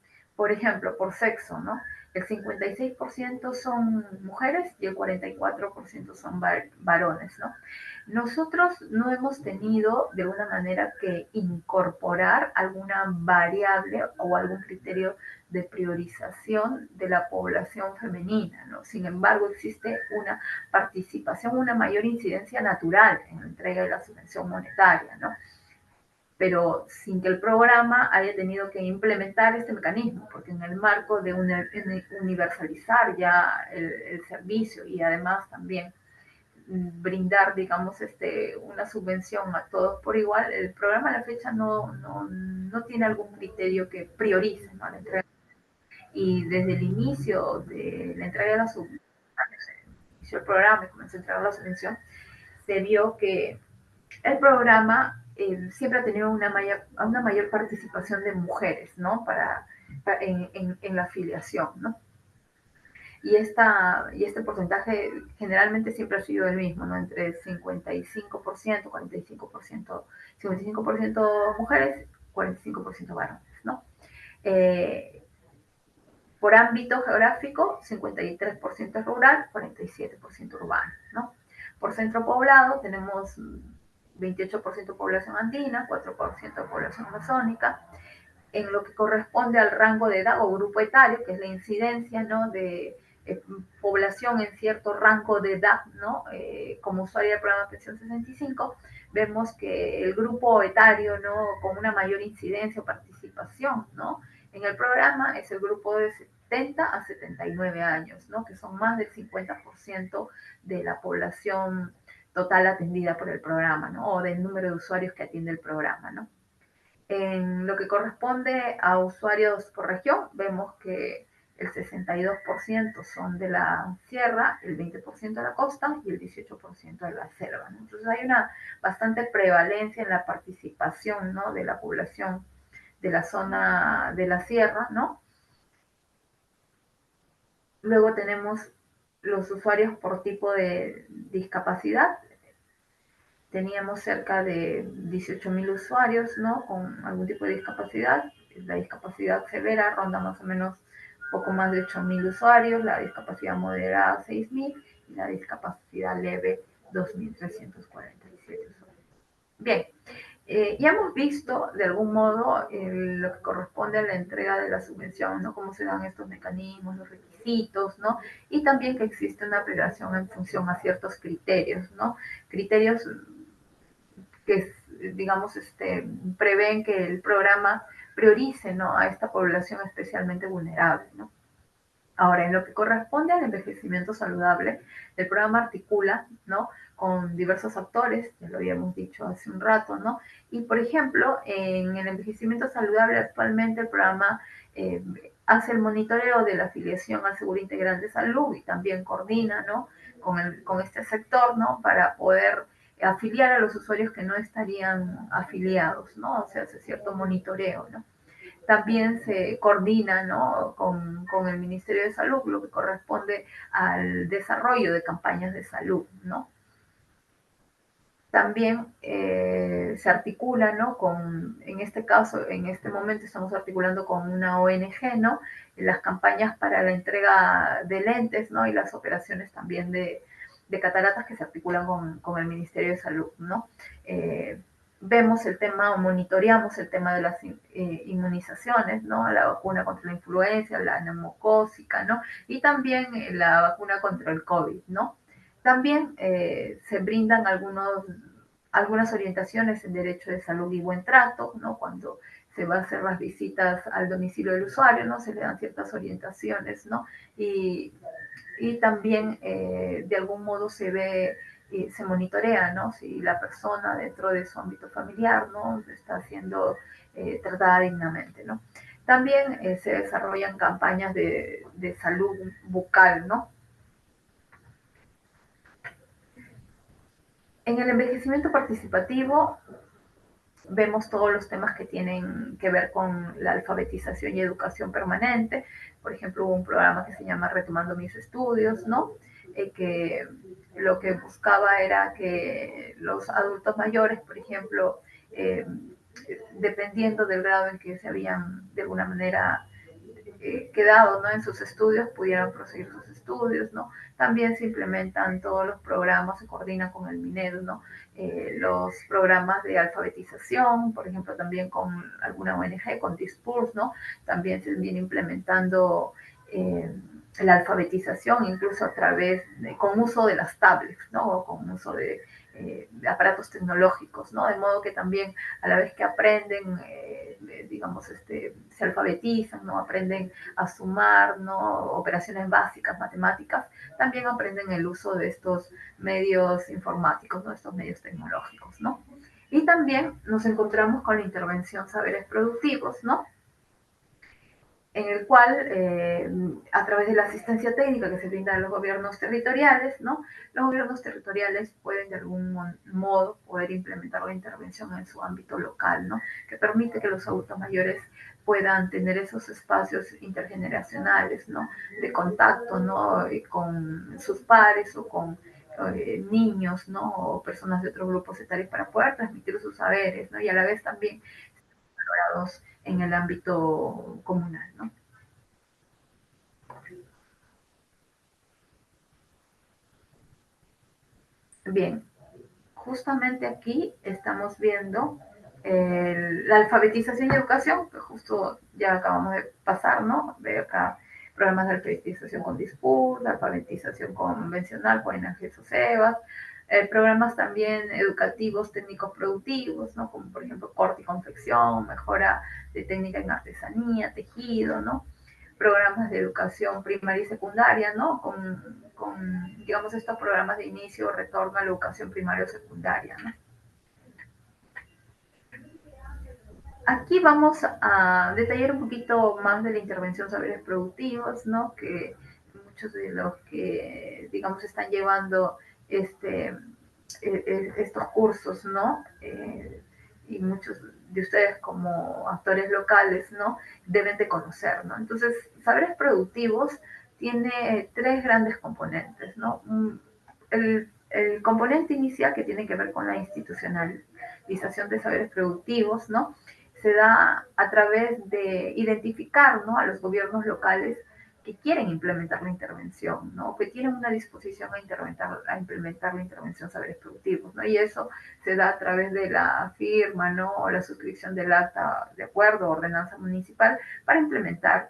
por ejemplo, por sexo, ¿no? El 56% son mujeres y el 44% son varones, ¿no? Nosotros no hemos tenido de alguna manera que incorporar alguna variable o algún criterio de priorización de la población femenina, ¿no? Sin embargo, existe una participación, una mayor incidencia natural en la entrega de la subvención monetaria, ¿no? Pero sin que el programa haya tenido que implementar este mecanismo, porque en el marco de universalizar ya el servicio y además también brindar, digamos, una subvención a todos por igual, el programa a la fecha no tiene algún criterio que priorice, ¿no? La entrega. Y desde el inicio de la entrega de la subvención, inició el programa y comenzó a entregar la subvención, se vio que el programa siempre ha tenido una mayor participación de mujeres, ¿no? En la afiliación, ¿no? Y este porcentaje generalmente siempre ha sido el mismo, ¿no? Entre 55%, 45%, 55% mujeres, 45% varones, ¿no? Eh, por ámbito geográfico, 53% rural, 47% urbano, ¿no? Por centro poblado tenemos 28% población andina, 4% población amazónica. En lo que corresponde al rango de edad o grupo etario, que es la incidencia, ¿no? de población en cierto rango de edad, ¿no? Como usuario del programa Pensión 65, vemos que el grupo etario, ¿no? Con una mayor incidencia o participación, ¿no? En el programa es el grupo de 70 a 79 años, ¿no? Que son más del 50% de la población total atendida por el programa, ¿no? O del número de usuarios que atiende el programa, ¿no? En lo que corresponde a usuarios por región, vemos que el 62% son de la sierra, el 20% de la costa y el 18% de la selva, ¿no? Entonces hay una bastante prevalencia en la participación, ¿no? De la población de la zona de la sierra, ¿no? Luego tenemos los usuarios por tipo de discapacidad. Teníamos cerca de 18.000 usuarios, ¿no? Con algún tipo de discapacidad. La discapacidad severa ronda más o menos poco más de 8.000 usuarios, la discapacidad moderada 6.000 y la discapacidad leve 2.347 usuarios. Bien, ya hemos visto de algún modo lo que corresponde a la entrega de la subvención, ¿no? Cómo se dan estos mecanismos, los requisitos, ¿no? Y también que existe una aplicación en función a ciertos criterios, ¿no? Criterios que, digamos, prevén que el programa priorice, ¿no? A esta población especialmente vulnerable, ¿no? Ahora, en lo que corresponde al envejecimiento saludable, el programa articula, ¿no? Con diversos actores, ya lo habíamos dicho hace un rato, ¿no? Y, por ejemplo, en el envejecimiento saludable actualmente el programa eh, hace el monitoreo de la afiliación al Seguro Integral de Salud y también coordina, ¿no? Con este sector, ¿no? Para poder afiliar a los usuarios que no estarían afiliados, ¿no? O sea, hace cierto monitoreo, ¿no? También se coordina, ¿no? Con el Ministerio de Salud, lo que corresponde al desarrollo de campañas de salud, ¿no? También se articula, ¿no? En este caso, en este momento estamos articulando con una ONG, ¿no? Las campañas para la entrega de lentes, ¿no? Y las operaciones también de cataratas que se articulan con el Ministerio de Salud, ¿no? Vemos el tema o monitoreamos el tema de las inmunizaciones, ¿no? La vacuna contra la influenza, la neumocócica, ¿no? Y también la vacuna contra el COVID, ¿no? También se brindan algunas orientaciones en derecho de salud y buen trato, ¿no? Cuando se va a hacer las visitas al domicilio del usuario, ¿no? Se le dan ciertas orientaciones, ¿no? Y también de algún modo se ve y se monitorea, ¿no? Si la persona dentro de su ámbito familiar, ¿no? Está siendo tratada dignamente, ¿no? También se desarrollan campañas de salud bucal, ¿no? En el envejecimiento participativo vemos todos los temas que tienen que ver con la alfabetización y educación permanente. Por ejemplo, hubo un programa que se llama Retomando mis estudios, ¿no? Que lo que buscaba era que los adultos mayores, por ejemplo, dependiendo del grado en que se habían de alguna manera quedado, ¿no?, en sus estudios pudieran proseguir sus estudios, ¿no? También se implementan todos los programas, se coordinan con el MINED, ¿no? Los programas de alfabetización, por ejemplo, también con alguna ONG, con Dispurs, ¿no? También se viene implementando la alfabetización, incluso a través con uso de las tablets, ¿no? O con uso de aparatos tecnológicos, ¿no? De modo que también a la vez que aprenden, digamos, se alfabetizan, ¿no? Aprenden a sumar, ¿no? Operaciones básicas, matemáticas, también aprenden el uso de estos medios informáticos, ¿no? Estos medios tecnológicos, ¿no? Y también nos encontramos con la intervención Saberes Productivos, ¿no? En el cual, a través de la asistencia técnica que se brinda a los gobiernos territoriales, ¿no? Los gobiernos territoriales pueden de algún modo poder implementar la intervención en su ámbito local, ¿no? Que permite que los adultos mayores puedan tener esos espacios intergeneracionales, ¿no? De contacto, ¿no? Con sus pares o con niños, ¿no? O personas de otros grupos etarios para poder transmitir sus saberes, ¿no? Y a la vez también valorados en el ámbito comunal, ¿no? Bien, justamente aquí estamos viendo la alfabetización y educación, que justo ya acabamos de pasar, ¿no? Ve acá programas de alfabetización con Dispur, la alfabetización convencional con INAGES o SEBAS, programas también educativos técnicos productivos, ¿no? Como por ejemplo corte y confección, mejora de técnica en artesanía, tejido, ¿no? Programas de educación primaria y secundaria, ¿no? Digamos, estos programas de inicio o retorno a la educación primaria o secundaria, ¿no? Aquí vamos a detallar un poquito más de la intervención saberes productivos, ¿no? Que muchos de los que, digamos, están llevando estos cursos, ¿no? Y muchos de ustedes como actores locales, ¿no? Deben de conocer, ¿no? Entonces, saberes productivos tiene tres grandes componentes, ¿no? El componente inicial que tiene que ver con la institucionalización de saberes productivos, ¿no? Se da a través de identificar, ¿no?, a los gobiernos locales que quieren implementar la intervención, ¿no? Que tienen una disposición a implementar la intervención saberes productivos, ¿no? Y eso se da a través de la firma, ¿no? O la suscripción del acta de acuerdo o ordenanza municipal para implementar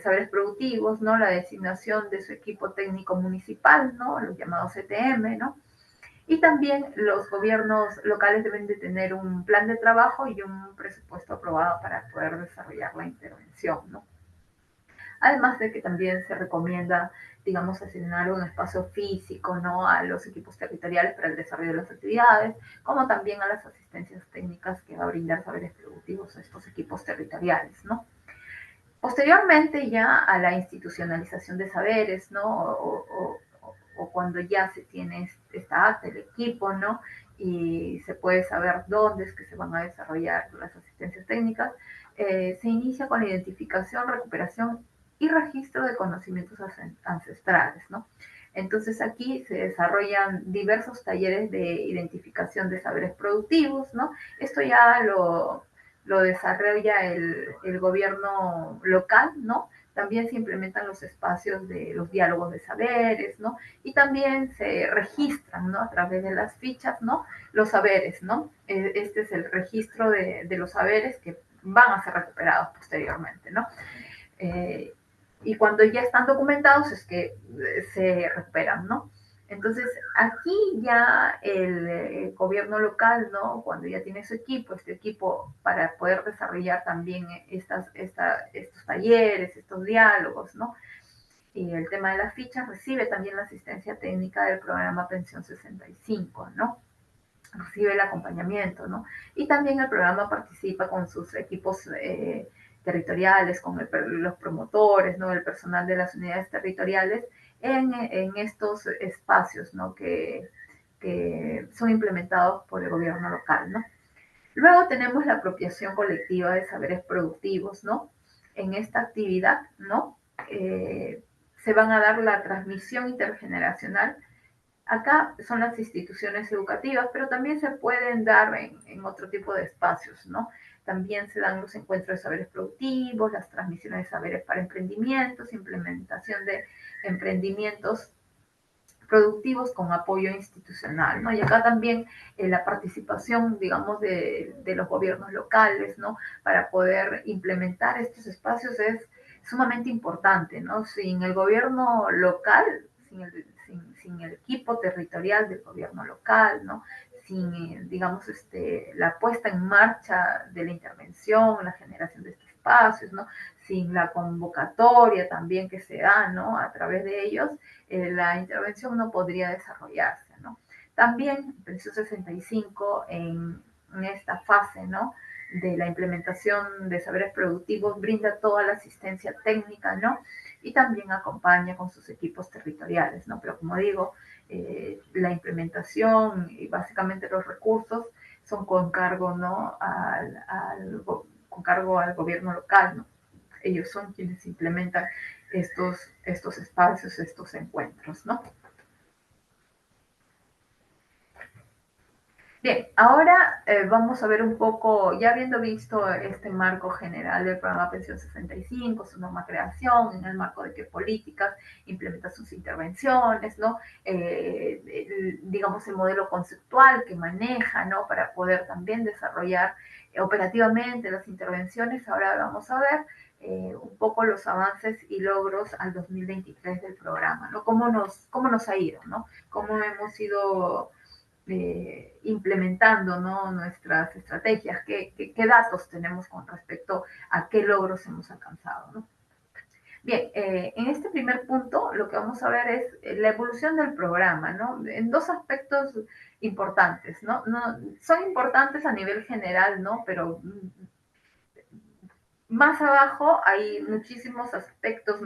saberes productivos, ¿no? La designación de su equipo técnico municipal, ¿no? Los llamados CTM, ¿no? Y también los gobiernos locales deben de tener un plan de trabajo y un presupuesto aprobado para poder desarrollar la intervención, ¿no? Además de que también se recomienda, digamos, asignar un espacio físico, ¿no?, a los equipos territoriales para el desarrollo de las actividades, como también a las asistencias técnicas que va a brindar saberes productivos a estos equipos territoriales, ¿no? Posteriormente ya a la institucionalización de saberes, ¿no? O cuando ya se tiene esta acta, el equipo, ¿no? Y se puede saber dónde es que se van a desarrollar las asistencias técnicas, se inicia con la identificación, recuperación y registro de conocimientos ancestrales, ¿no? Entonces aquí se desarrollan diversos talleres de identificación de saberes productivos, ¿no? Esto ya lo desarrolla el gobierno local, ¿no? También se implementan los espacios de los diálogos de saberes, ¿no? Y también se registran, ¿no? A través de las fichas, ¿no? Los saberes, ¿no? Este es el registro de los saberes que van a ser recuperados posteriormente, ¿no? Y cuando ya están documentados es que se recuperan, ¿no? Entonces, aquí ya el gobierno local, ¿no? Cuando ya tiene su equipo, este equipo para poder desarrollar también estos talleres, estos diálogos, ¿no? Y el tema de las fichas recibe también la asistencia técnica del programa Pensión 65, ¿no? Recibe el acompañamiento, ¿no? Y también el programa participa con sus equipos territoriales, con los promotores, ¿no? El personal de las unidades territoriales en estos espacios, ¿no? Que son implementados por el gobierno local, ¿no? Luego tenemos la apropiación colectiva de saberes productivos, ¿no? En esta actividad, ¿no? Se van a dar la transmisión intergeneracional. Acá son las instituciones educativas, pero también se pueden dar en otro tipo de espacios, ¿no? también se dan los encuentros de saberes productivos, las transmisiones de saberes para emprendimientos, implementación de emprendimientos productivos con apoyo institucional, ¿no? Y acá también la participación, digamos, de los gobiernos locales, ¿no? Para poder implementar estos espacios es sumamente importante, ¿no? Sin el gobierno local, sin el equipo territorial del gobierno local, ¿no? Sin, digamos, la puesta en marcha de la intervención, la generación de estos espacios, ¿no? Sin la convocatoria también que se da, ¿no? A través de ellos, la intervención no podría desarrollarse, ¿no? También Presión 65 en esta fase, ¿no? De la implementación de saberes productivos brinda toda la asistencia técnica, ¿no? Y también acompaña con sus equipos territoriales, ¿no? Pero como digo, la implementación y básicamente los recursos son con cargo, ¿no? Con cargo al gobierno local, ¿no? Ellos son quienes implementan estos espacios, estos encuentros, ¿no? Bien, ahora vamos a ver un poco, ya habiendo visto este marco general del programa Pensión 65, su norma creación, en el marco de qué políticas implementa sus intervenciones, ¿no? Digamos, el modelo conceptual que maneja, ¿no? Para poder también desarrollar operativamente las intervenciones, ahora vamos a ver un poco los avances y logros al 2023 del programa, ¿no? Cómo nos ha ido, ¿no? Cómo hemos ido implementando, ¿no? Nuestras estrategias, qué datos tenemos con respecto a qué logros hemos alcanzado, ¿no? Bien, en este primer punto lo que vamos a ver es la evolución del programa, ¿no? En dos aspectos importantes, ¿no? Son importantes a nivel general, ¿no? Pero más abajo hay muchísimos aspectos,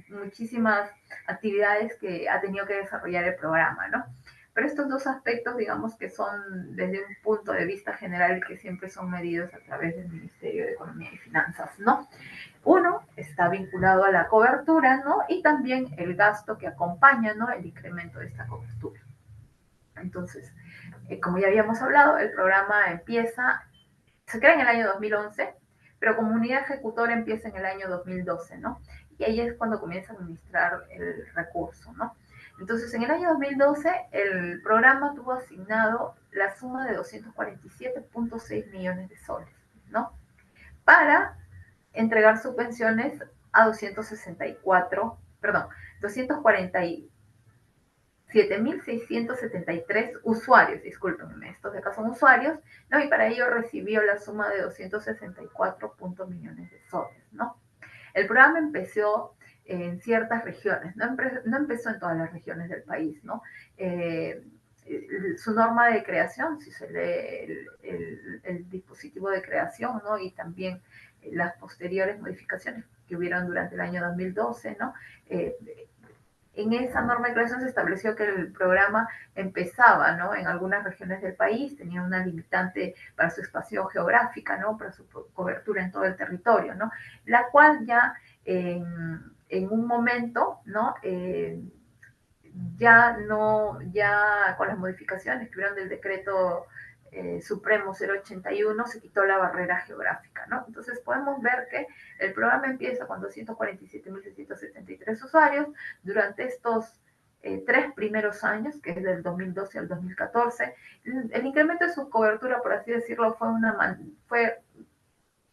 muchísimas actividades que ha tenido que desarrollar el programa, ¿no? Pero estos dos aspectos, digamos que son desde un punto de vista general que siempre son medidos a través del Ministerio de Economía y Finanzas, ¿no? Uno está vinculado a la cobertura, ¿no? Y también el gasto que acompaña, ¿no? El incremento de esta cobertura. Entonces, como ya habíamos hablado, el programa se crea en el año 2011, pero como unidad ejecutora empieza en el año 2012, ¿no? Y ahí es cuando comienza a administrar el recurso, ¿no? Entonces, en el año 2012, el programa tuvo asignado la suma de 247.6 millones de soles, ¿no? Para entregar subvenciones a 264, perdón, 247.673 usuarios, discúlpenme, estos de acá son usuarios, ¿no? Y para ello recibió la suma de 264 millones de soles, ¿no? El programa empezó en ciertas regiones, no empezó en todas las regiones del país, ¿no? Su norma de creación, si se lee el dispositivo de creación, ¿no? Y también las posteriores modificaciones que hubieron durante el año 2012, ¿no? En esa norma de creación se estableció que el programa empezaba, ¿no? En algunas regiones del país, tenía una limitante para su espacio geográfica, ¿no? Para su cobertura en todo el territorio, ¿no? La cual ya en un momento, ¿no? Ya no, ya con las modificaciones que hubieron del decreto Supremo 081 se quitó la barrera geográfica, ¿no? Entonces podemos ver que el programa empieza con 247.673 usuarios. Durante estos tres primeros años, que es del 2012 al 2014, el incremento de su cobertura, por así decirlo, fue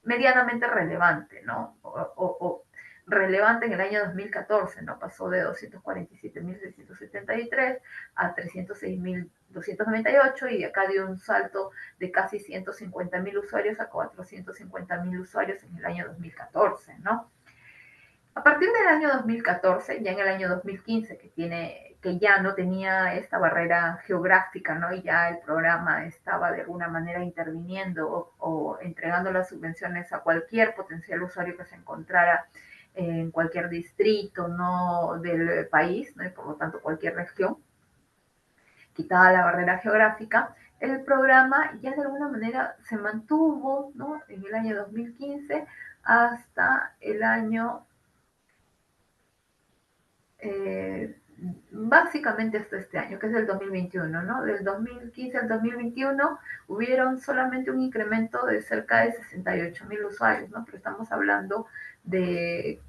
medianamente relevante, ¿no? O relevante en el año 2014, ¿no? Pasó de 247.673 a 306.298 y acá dio un salto de casi 150.000 usuarios a 450.000 usuarios en el año 2014, ¿no? A partir del año 2014, ya en el año 2015, que ya no tenía esta barrera geográfica, ¿no? Y ya el programa estaba de alguna manera interviniendo o entregando las subvenciones a cualquier potencial usuario que se encontrara en cualquier distrito, ¿no? Del país, ¿no? Y por lo tanto cualquier región, quitada la barrera geográfica, el programa ya de alguna manera se mantuvo, ¿no? En el año 2015 hasta el año básicamente hasta este año, que es el 2021, ¿no? Del 2015 al 2021 hubieron solamente un incremento de cerca de 68.000 usuarios, ¿no? Pero estamos hablando de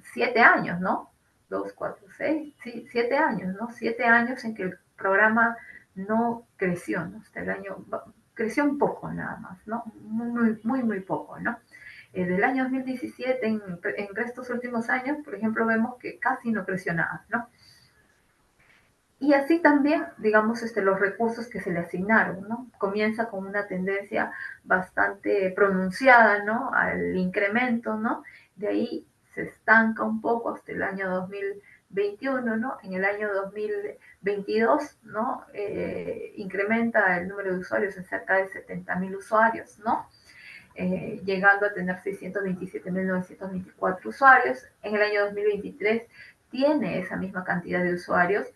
7 años, ¿no? 2, 4, 6, sí, 7 años, ¿no? 7 años en que el programa no creció, ¿no? Hasta el año, creció un poco nada más, ¿no? Muy poco, ¿no? Del año 2017 en estos últimos años, por ejemplo, vemos que casi no creció nada, ¿no? Y así también, digamos, los recursos que se le asignaron, ¿no? Comienza con una tendencia bastante pronunciada, ¿no? Al incremento, ¿no? De ahí se estanca un poco hasta el año 2021, ¿no? En el año 2022, ¿no? Incrementa el número de usuarios en cerca de 70.000 usuarios, ¿no? Llegando a tener 627.924 usuarios. En el año 2023 tiene esa misma cantidad de usuarios,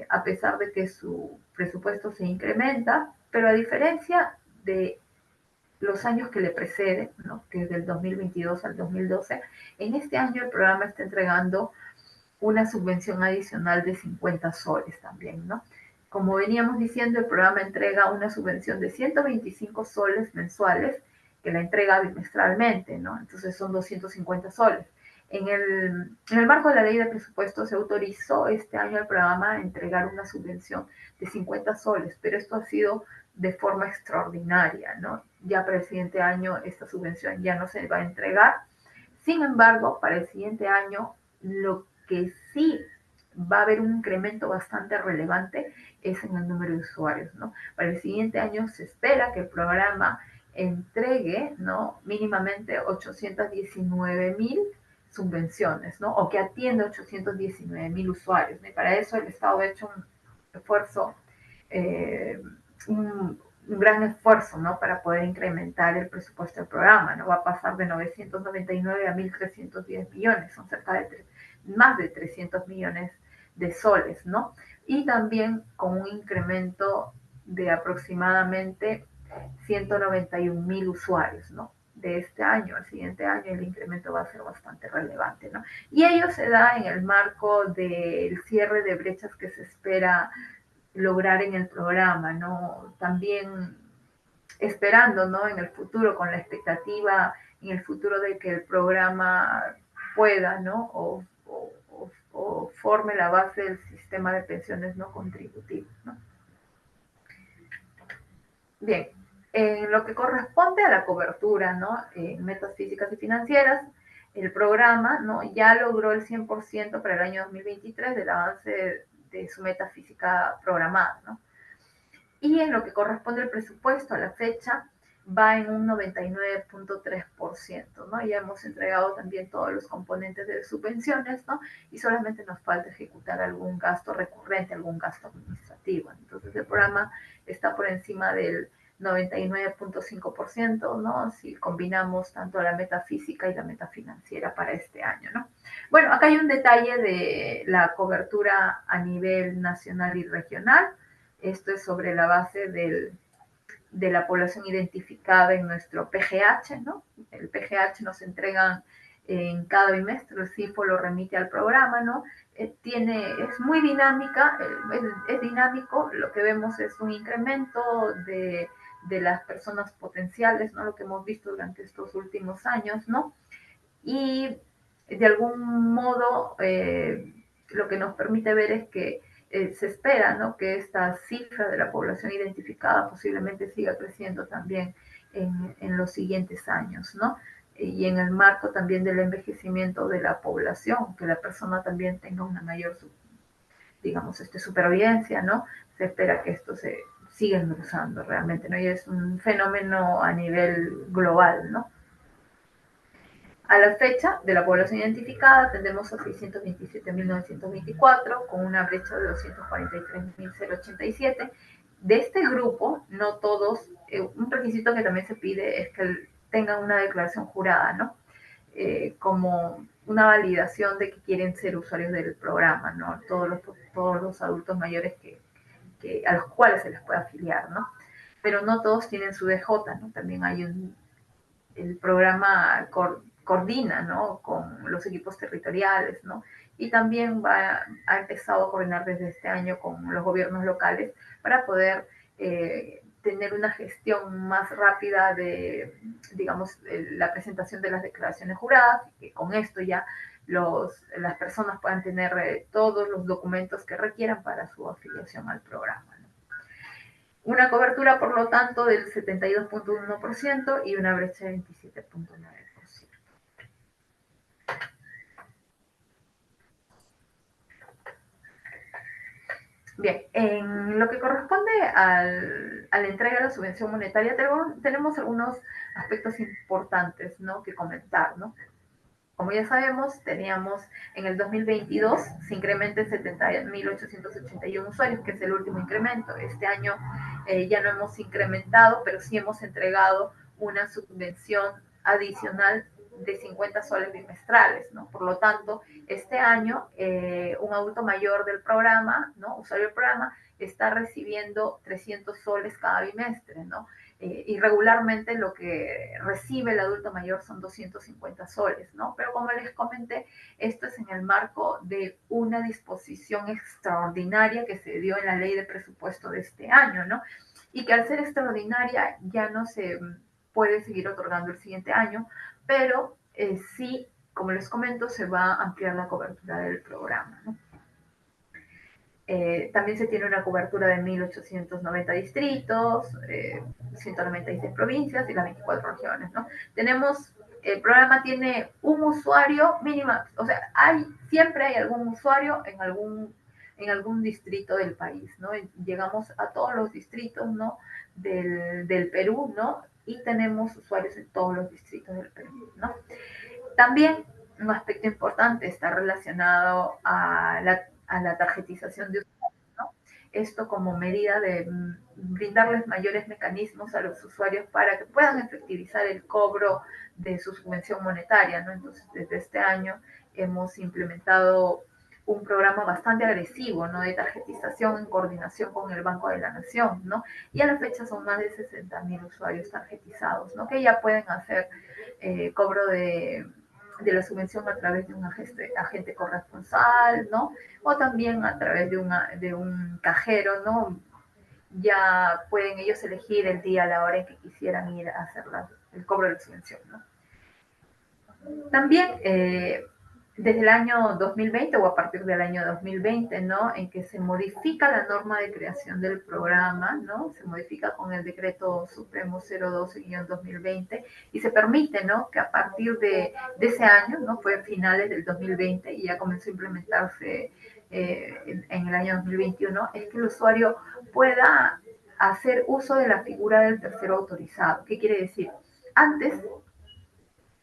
a pesar de que su presupuesto se incrementa, pero a diferencia de los años que le preceden, ¿no? Que es del 2022 al 2012, en este año el programa está entregando una subvención adicional de 50 soles también, ¿no? Como veníamos diciendo, el programa entrega una subvención de 125 soles mensuales que la entrega bimestralmente, ¿no? Entonces son 250 soles. En el marco de la ley de presupuesto se autorizó este año al programa a entregar una subvención de 50 soles, pero esto ha sido de forma extraordinaria, ¿no? Ya para el siguiente año esta subvención ya no se va a entregar. Sin embargo, para el siguiente año lo que sí va a haber un incremento bastante relevante es en el número de usuarios, ¿no? Para el siguiente año se espera que el programa entregue, ¿no? Mínimamente 819.000 subvenciones, ¿no? O que atienda 819.000 usuarios, ¿no? Y para eso el Estado ha hecho un esfuerzo, eh, un, un gran esfuerzo, ¿no? Para poder incrementar el presupuesto del programa, ¿no? Va a pasar de 999 a 1.310 millones, son cerca de más de 300 millones de soles, ¿no? Y también con un incremento de aproximadamente 191.000 usuarios, ¿no? De este año al siguiente año el incremento va a ser bastante relevante, ¿no? Y ello se da en el marco del cierre de brechas que se espera lograr en el programa, ¿no? También esperando, ¿no? En el futuro, con la expectativa en el futuro de que el programa pueda, ¿no? O forme la base del sistema de pensiones no contributivas, ¿no? Bien, en lo que corresponde a la cobertura, ¿no? En metas físicas y financieras, el programa, ¿no? Ya logró el 100% para el año 2023 del avance de su meta física programada, ¿no? Y en lo que corresponde al presupuesto a la fecha, va en un 99.3%, ¿no? Ya hemos entregado también todos los componentes de subvenciones, ¿no? Y solamente nos falta ejecutar algún gasto recurrente, algún gasto administrativo. Entonces el programa está por encima del 99.5%, ¿no? Si combinamos tanto la meta física y la meta financiera para este año, ¿no? Bueno, acá hay un detalle de la cobertura a nivel nacional y regional. Esto es sobre la base de la población identificada en nuestro PGH, ¿no? El PGH nos entregan en cada bimestre, el CIFO lo remite al programa, ¿no? Es muy dinámica, es dinámico, lo que vemos es un incremento de las personas potenciales, ¿no? Lo que hemos visto durante estos últimos años, ¿no? Y de algún modo lo que nos permite ver es que se espera, ¿no? Que esta cifra de la población identificada posiblemente siga creciendo también en los siguientes años, ¿no? Y en el marco también del envejecimiento de la población, que la persona también tenga una mayor, digamos, supervivencia, ¿no? Se espera que esto se siga engrosando realmente, ¿no? Y es un fenómeno a nivel global, ¿no? A la fecha de la población identificada tendemos a 627.924 con una brecha de 243.087. De este grupo, no todos, un requisito que también se pide es que tengan una declaración jurada, ¿no? Como una validación de que quieren ser usuarios del programa, ¿no? Todos los adultos mayores a los cuales se les puede afiliar, ¿no? Pero no todos tienen su DJ, ¿no? También hay el programa coordina, ¿no? Con los equipos territoriales, ¿no? y también ha empezado a coordinar desde este año con los gobiernos locales para poder tener una gestión más rápida de, digamos, la presentación de las declaraciones juradas, y que con esto ya las personas puedan tener todos los documentos que requieran para su afiliación al programa, ¿no? Una cobertura, por lo tanto, del 72.1% y una brecha de 27.9%. Bien, en lo que corresponde a la entrega de la subvención monetaria, tenemos algunos aspectos importantes, ¿no?, que comentar, ¿no? Como ya sabemos, teníamos en el 2022 se incrementa en 70.881 usuarios, que es el último incremento. Este año ya no hemos incrementado, pero sí hemos entregado una subvención adicional de 50 soles bimestrales, ¿no? Por lo tanto, este año un adulto mayor del programa, ¿no?, usuario del programa, está recibiendo 300 soles cada bimestre, ¿no? Y regularmente lo que recibe el adulto mayor son 250 soles, ¿no? Pero como les comenté, esto es en el marco de una disposición extraordinaria que se dio en la ley de presupuesto de este año, ¿no? Y que al ser extraordinaria ya no se puede seguir otorgando el siguiente año, pero sí, como les comento, se va a ampliar la cobertura del programa, ¿no? También se tiene una cobertura de 1.890 distritos, 196 provincias y las 24 regiones, ¿no? El programa tiene un usuario mínima, o sea, siempre hay algún usuario en algún distrito del país, ¿no? Llegamos a todos los distritos, ¿no?, del Perú, ¿no? Y tenemos usuarios en todos los distritos del Perú, ¿no? También un aspecto importante está relacionado a la tarjetización de usuarios, ¿no? Esto como medida de brindarles mayores mecanismos a los usuarios para que puedan efectivizar el cobro de su subvención monetaria, ¿no? Entonces, desde este año hemos implementado un programa bastante agresivo, ¿no?, de tarjetización en coordinación con el Banco de la Nación, ¿no? Y a la fecha son más de 60.000 usuarios tarjetizados, ¿no?, que ya pueden hacer cobro de la subvención a través de un agente corresponsal, ¿no? O también a través de un cajero, ¿no? Ya pueden ellos elegir el día, la hora en que quisieran ir a hacer el cobro de la subvención, ¿no? También desde el año 2020 o a partir del año 2020, ¿no?, en que se modifica la norma de creación del programa, ¿no? Se modifica con el decreto supremo 012-2020 y se permite, ¿no?, que a partir de ese año, ¿no?, fue a finales del 2020 y ya comenzó a implementarse en el año 2021, es que el usuario pueda hacer uso de la figura del tercero autorizado. ¿Qué quiere decir?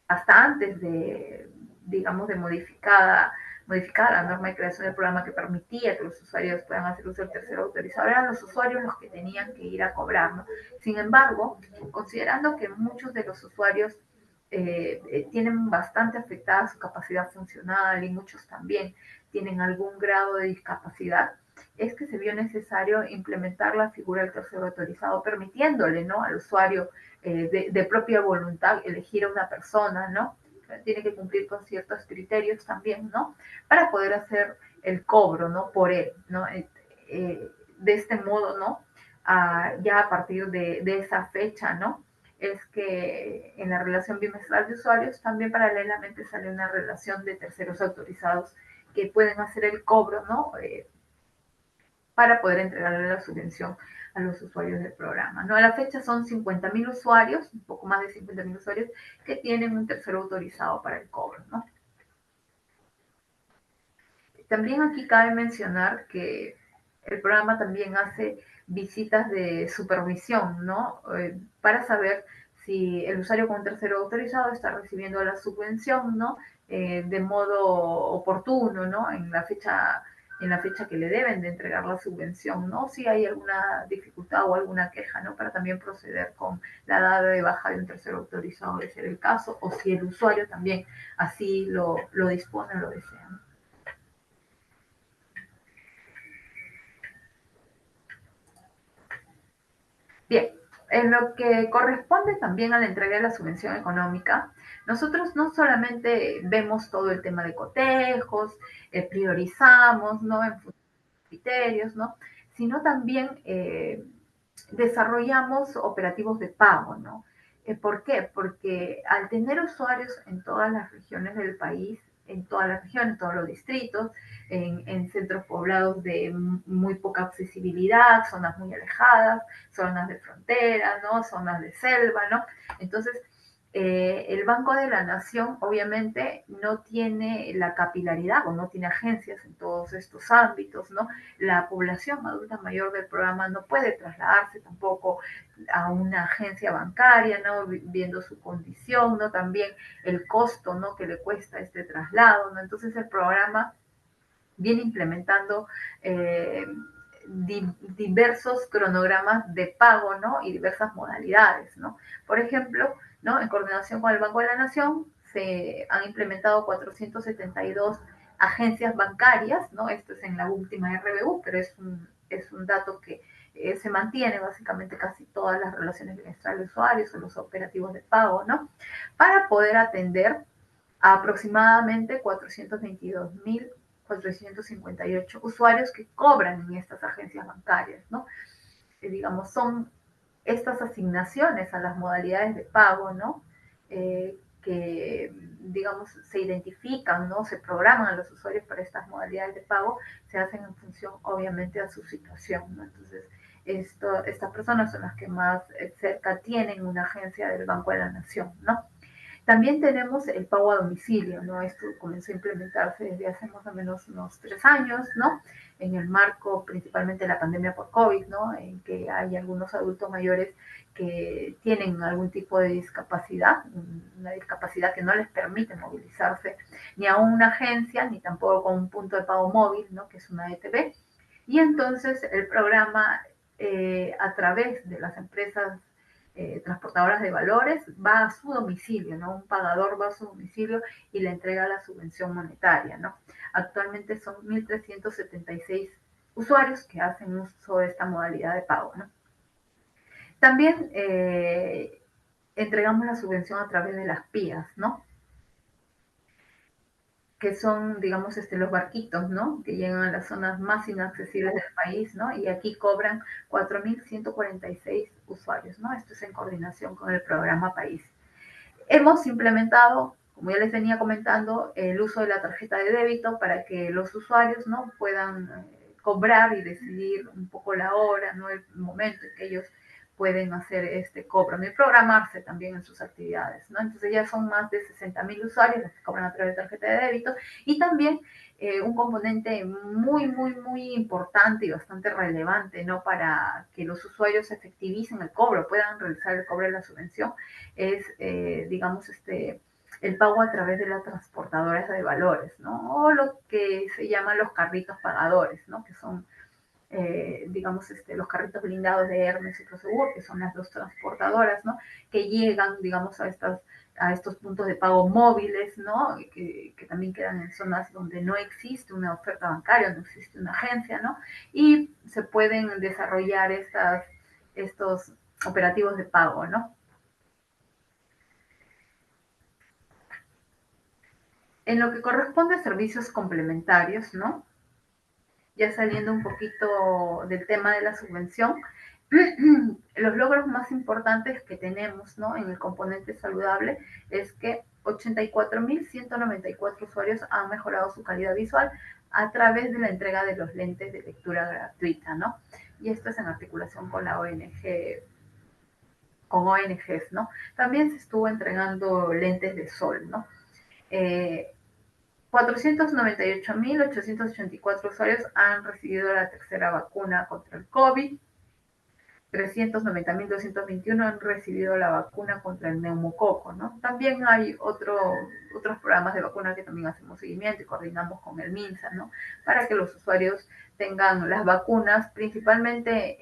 Hasta antes de, digamos, de modificada la norma de creación del programa que permitía que los usuarios puedan hacer uso del tercero autorizado, eran los usuarios los que tenían que ir a cobrar, ¿no? Sin embargo, considerando que muchos de los usuarios tienen bastante afectada su capacidad funcional y muchos también tienen algún grado de discapacidad, es que se vio necesario implementar la figura del tercero autorizado, permitiéndole, ¿no?, al usuario de propia voluntad elegir a una persona, ¿no? Tiene que cumplir con ciertos criterios también, ¿no?, para poder hacer el cobro, ¿no?, por él, ¿no? De este modo, ¿no?, ya a partir de esa fecha, ¿no?, es que en la relación bimestral de usuarios también paralelamente sale una relación de terceros autorizados que pueden hacer el cobro, ¿no?, para poder entregarle la subvención a los usuarios del programa, ¿no? A la fecha son 50.000 usuarios, un poco más de 50.000 usuarios, que tienen un tercero autorizado para el cobro, ¿no? También aquí cabe mencionar que el programa también hace visitas de supervisión, ¿no? Para saber si el usuario con tercero autorizado está recibiendo la subvención, ¿no?, de modo oportuno, ¿no?, en la fecha que le deben de entregar la subvención, ¿no? Si hay alguna dificultad o alguna queja, ¿no?, para también proceder con la dada de baja de un tercero autorizado, de ser el caso, o si el usuario también así lo dispone o lo desea, ¿no? Bien, En lo que corresponde también a la entrega de la subvención económica, nosotros no solamente vemos todo el tema de cotejos, priorizamos, ¿no? En criterios, ¿no? Sino también desarrollamos operativos de pago, ¿no? ¿Por qué? Porque al tener usuarios en todas las regiones del país, en todas las regiones, en todos los distritos, en centros poblados de muy poca accesibilidad, zonas muy alejadas, zonas de frontera, ¿no? Zonas de selva, ¿no? Entonces, el Banco de la Nación obviamente no tiene la capilaridad o no tiene agencias en todos estos ámbitos, ¿no? La población adulta mayor del programa no puede trasladarse tampoco a una agencia bancaria, ¿no? Viendo su condición, ¿no? También el costo, ¿no? Que le cuesta este traslado, ¿no? Entonces el programa viene implementando diversos cronogramas de pago, ¿no? Y diversas modalidades, ¿no? Por ejemplo, ¿no? En coordinación con el Banco de la Nación, se han implementado 472 agencias bancarias, ¿no? Esto es en la última RBU, pero es un dato que se mantiene básicamente casi todas las relaciones bimestrales de usuarios o los operativos de pago, ¿no? Para poder atender a aproximadamente 422.458 usuarios que cobran en estas agencias bancarias, ¿no? Digamos, son estas asignaciones a las modalidades de pago, ¿no? Que, digamos, se identifican, ¿no? Se programan a los usuarios para estas modalidades de pago, se hacen en función, obviamente, a su situación, ¿no? Entonces, estas personas son las que más cerca tienen una agencia del Banco de la Nación, ¿no? También tenemos el pago a domicilio, ¿no? Esto comenzó a implementarse desde hace más o menos unos 3 años, ¿no? En el marco principalmente de la pandemia por COVID, ¿no? En que hay algunos adultos mayores que tienen algún tipo de discapacidad, una discapacidad que no les permite movilizarse ni a una agencia, ni tampoco con un punto de pago móvil, ¿no? Que es una ETB. Y entonces el programa, a través de las empresas transportadoras de valores, va a su domicilio, ¿no? Un pagador va a su domicilio y le entrega la subvención monetaria, ¿no? Actualmente son 1.376 usuarios que hacen uso de esta modalidad de pago, ¿no? También entregamos la subvención a través de las PIAs, ¿no? Que son, digamos, los barquitos, ¿no? Que llegan a las zonas más inaccesibles del país, ¿no? Y aquí cobran 4.146 usuarios, ¿no? Esto es en coordinación con el programa País. Hemos implementado, como ya les venía comentando, el uso de la tarjeta de débito para que los usuarios, ¿no? Puedan cobrar y decidir un poco la hora, ¿no? El momento en que ellos pueden hacer este cobro, ¿no? Y programarse también en sus actividades, ¿no? Entonces ya son más de 60.000 usuarios los que cobran a través de tarjeta de débito y también un componente muy, muy, muy importante y bastante relevante, ¿no? Para que los usuarios efectivicen el cobro, puedan realizar el cobro de la subvención, es, digamos, el pago a través de las transportadoras de valores, ¿no? O lo que se llaman los carritos pagadores, ¿no? Que son, digamos, los carritos blindados de Hermes y Prosegur, que son las dos transportadoras, ¿no? Que llegan, digamos, a estos puntos de pago móviles, ¿no? Que también quedan en zonas donde no existe una oferta bancaria, no existe una agencia, ¿no? Y se pueden desarrollar estos operativos de pago, ¿no? En lo que corresponde a servicios complementarios, ¿no? Ya saliendo un poquito del tema de la subvención, los logros más importantes que tenemos, ¿no? En el componente saludable es que 84.194 usuarios han mejorado su calidad visual a través de la entrega de los lentes de lectura gratuita, ¿no? Y esto es en articulación con la ONG, con ONGs, ¿no? También se estuvo entregando lentes de sol, ¿no? 498.884 usuarios han recibido la tercera vacuna contra el COVID. 390.221 han recibido la vacuna contra el neumococo, ¿no? También hay otros programas de vacuna que también hacemos seguimiento y coordinamos con el MINSA, ¿no? Para que los usuarios tengan las vacunas, principalmente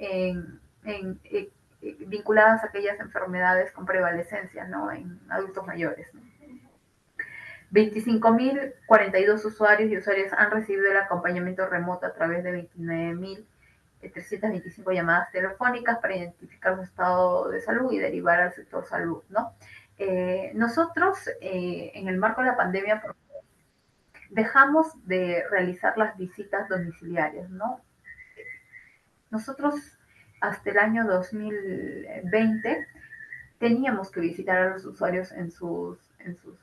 vinculadas a aquellas enfermedades con prevalecencia, ¿no? En adultos mayores, ¿no? 25.042 usuarios y usuarias han recibido el acompañamiento remoto a través de 29.000 325 llamadas telefónicas para identificar su estado de salud y derivar al sector salud, ¿no? Nosotros, en el marco de la pandemia, dejamos de realizar las visitas domiciliarias, ¿no? Nosotros hasta el año 2020 teníamos que visitar a los usuarios en sus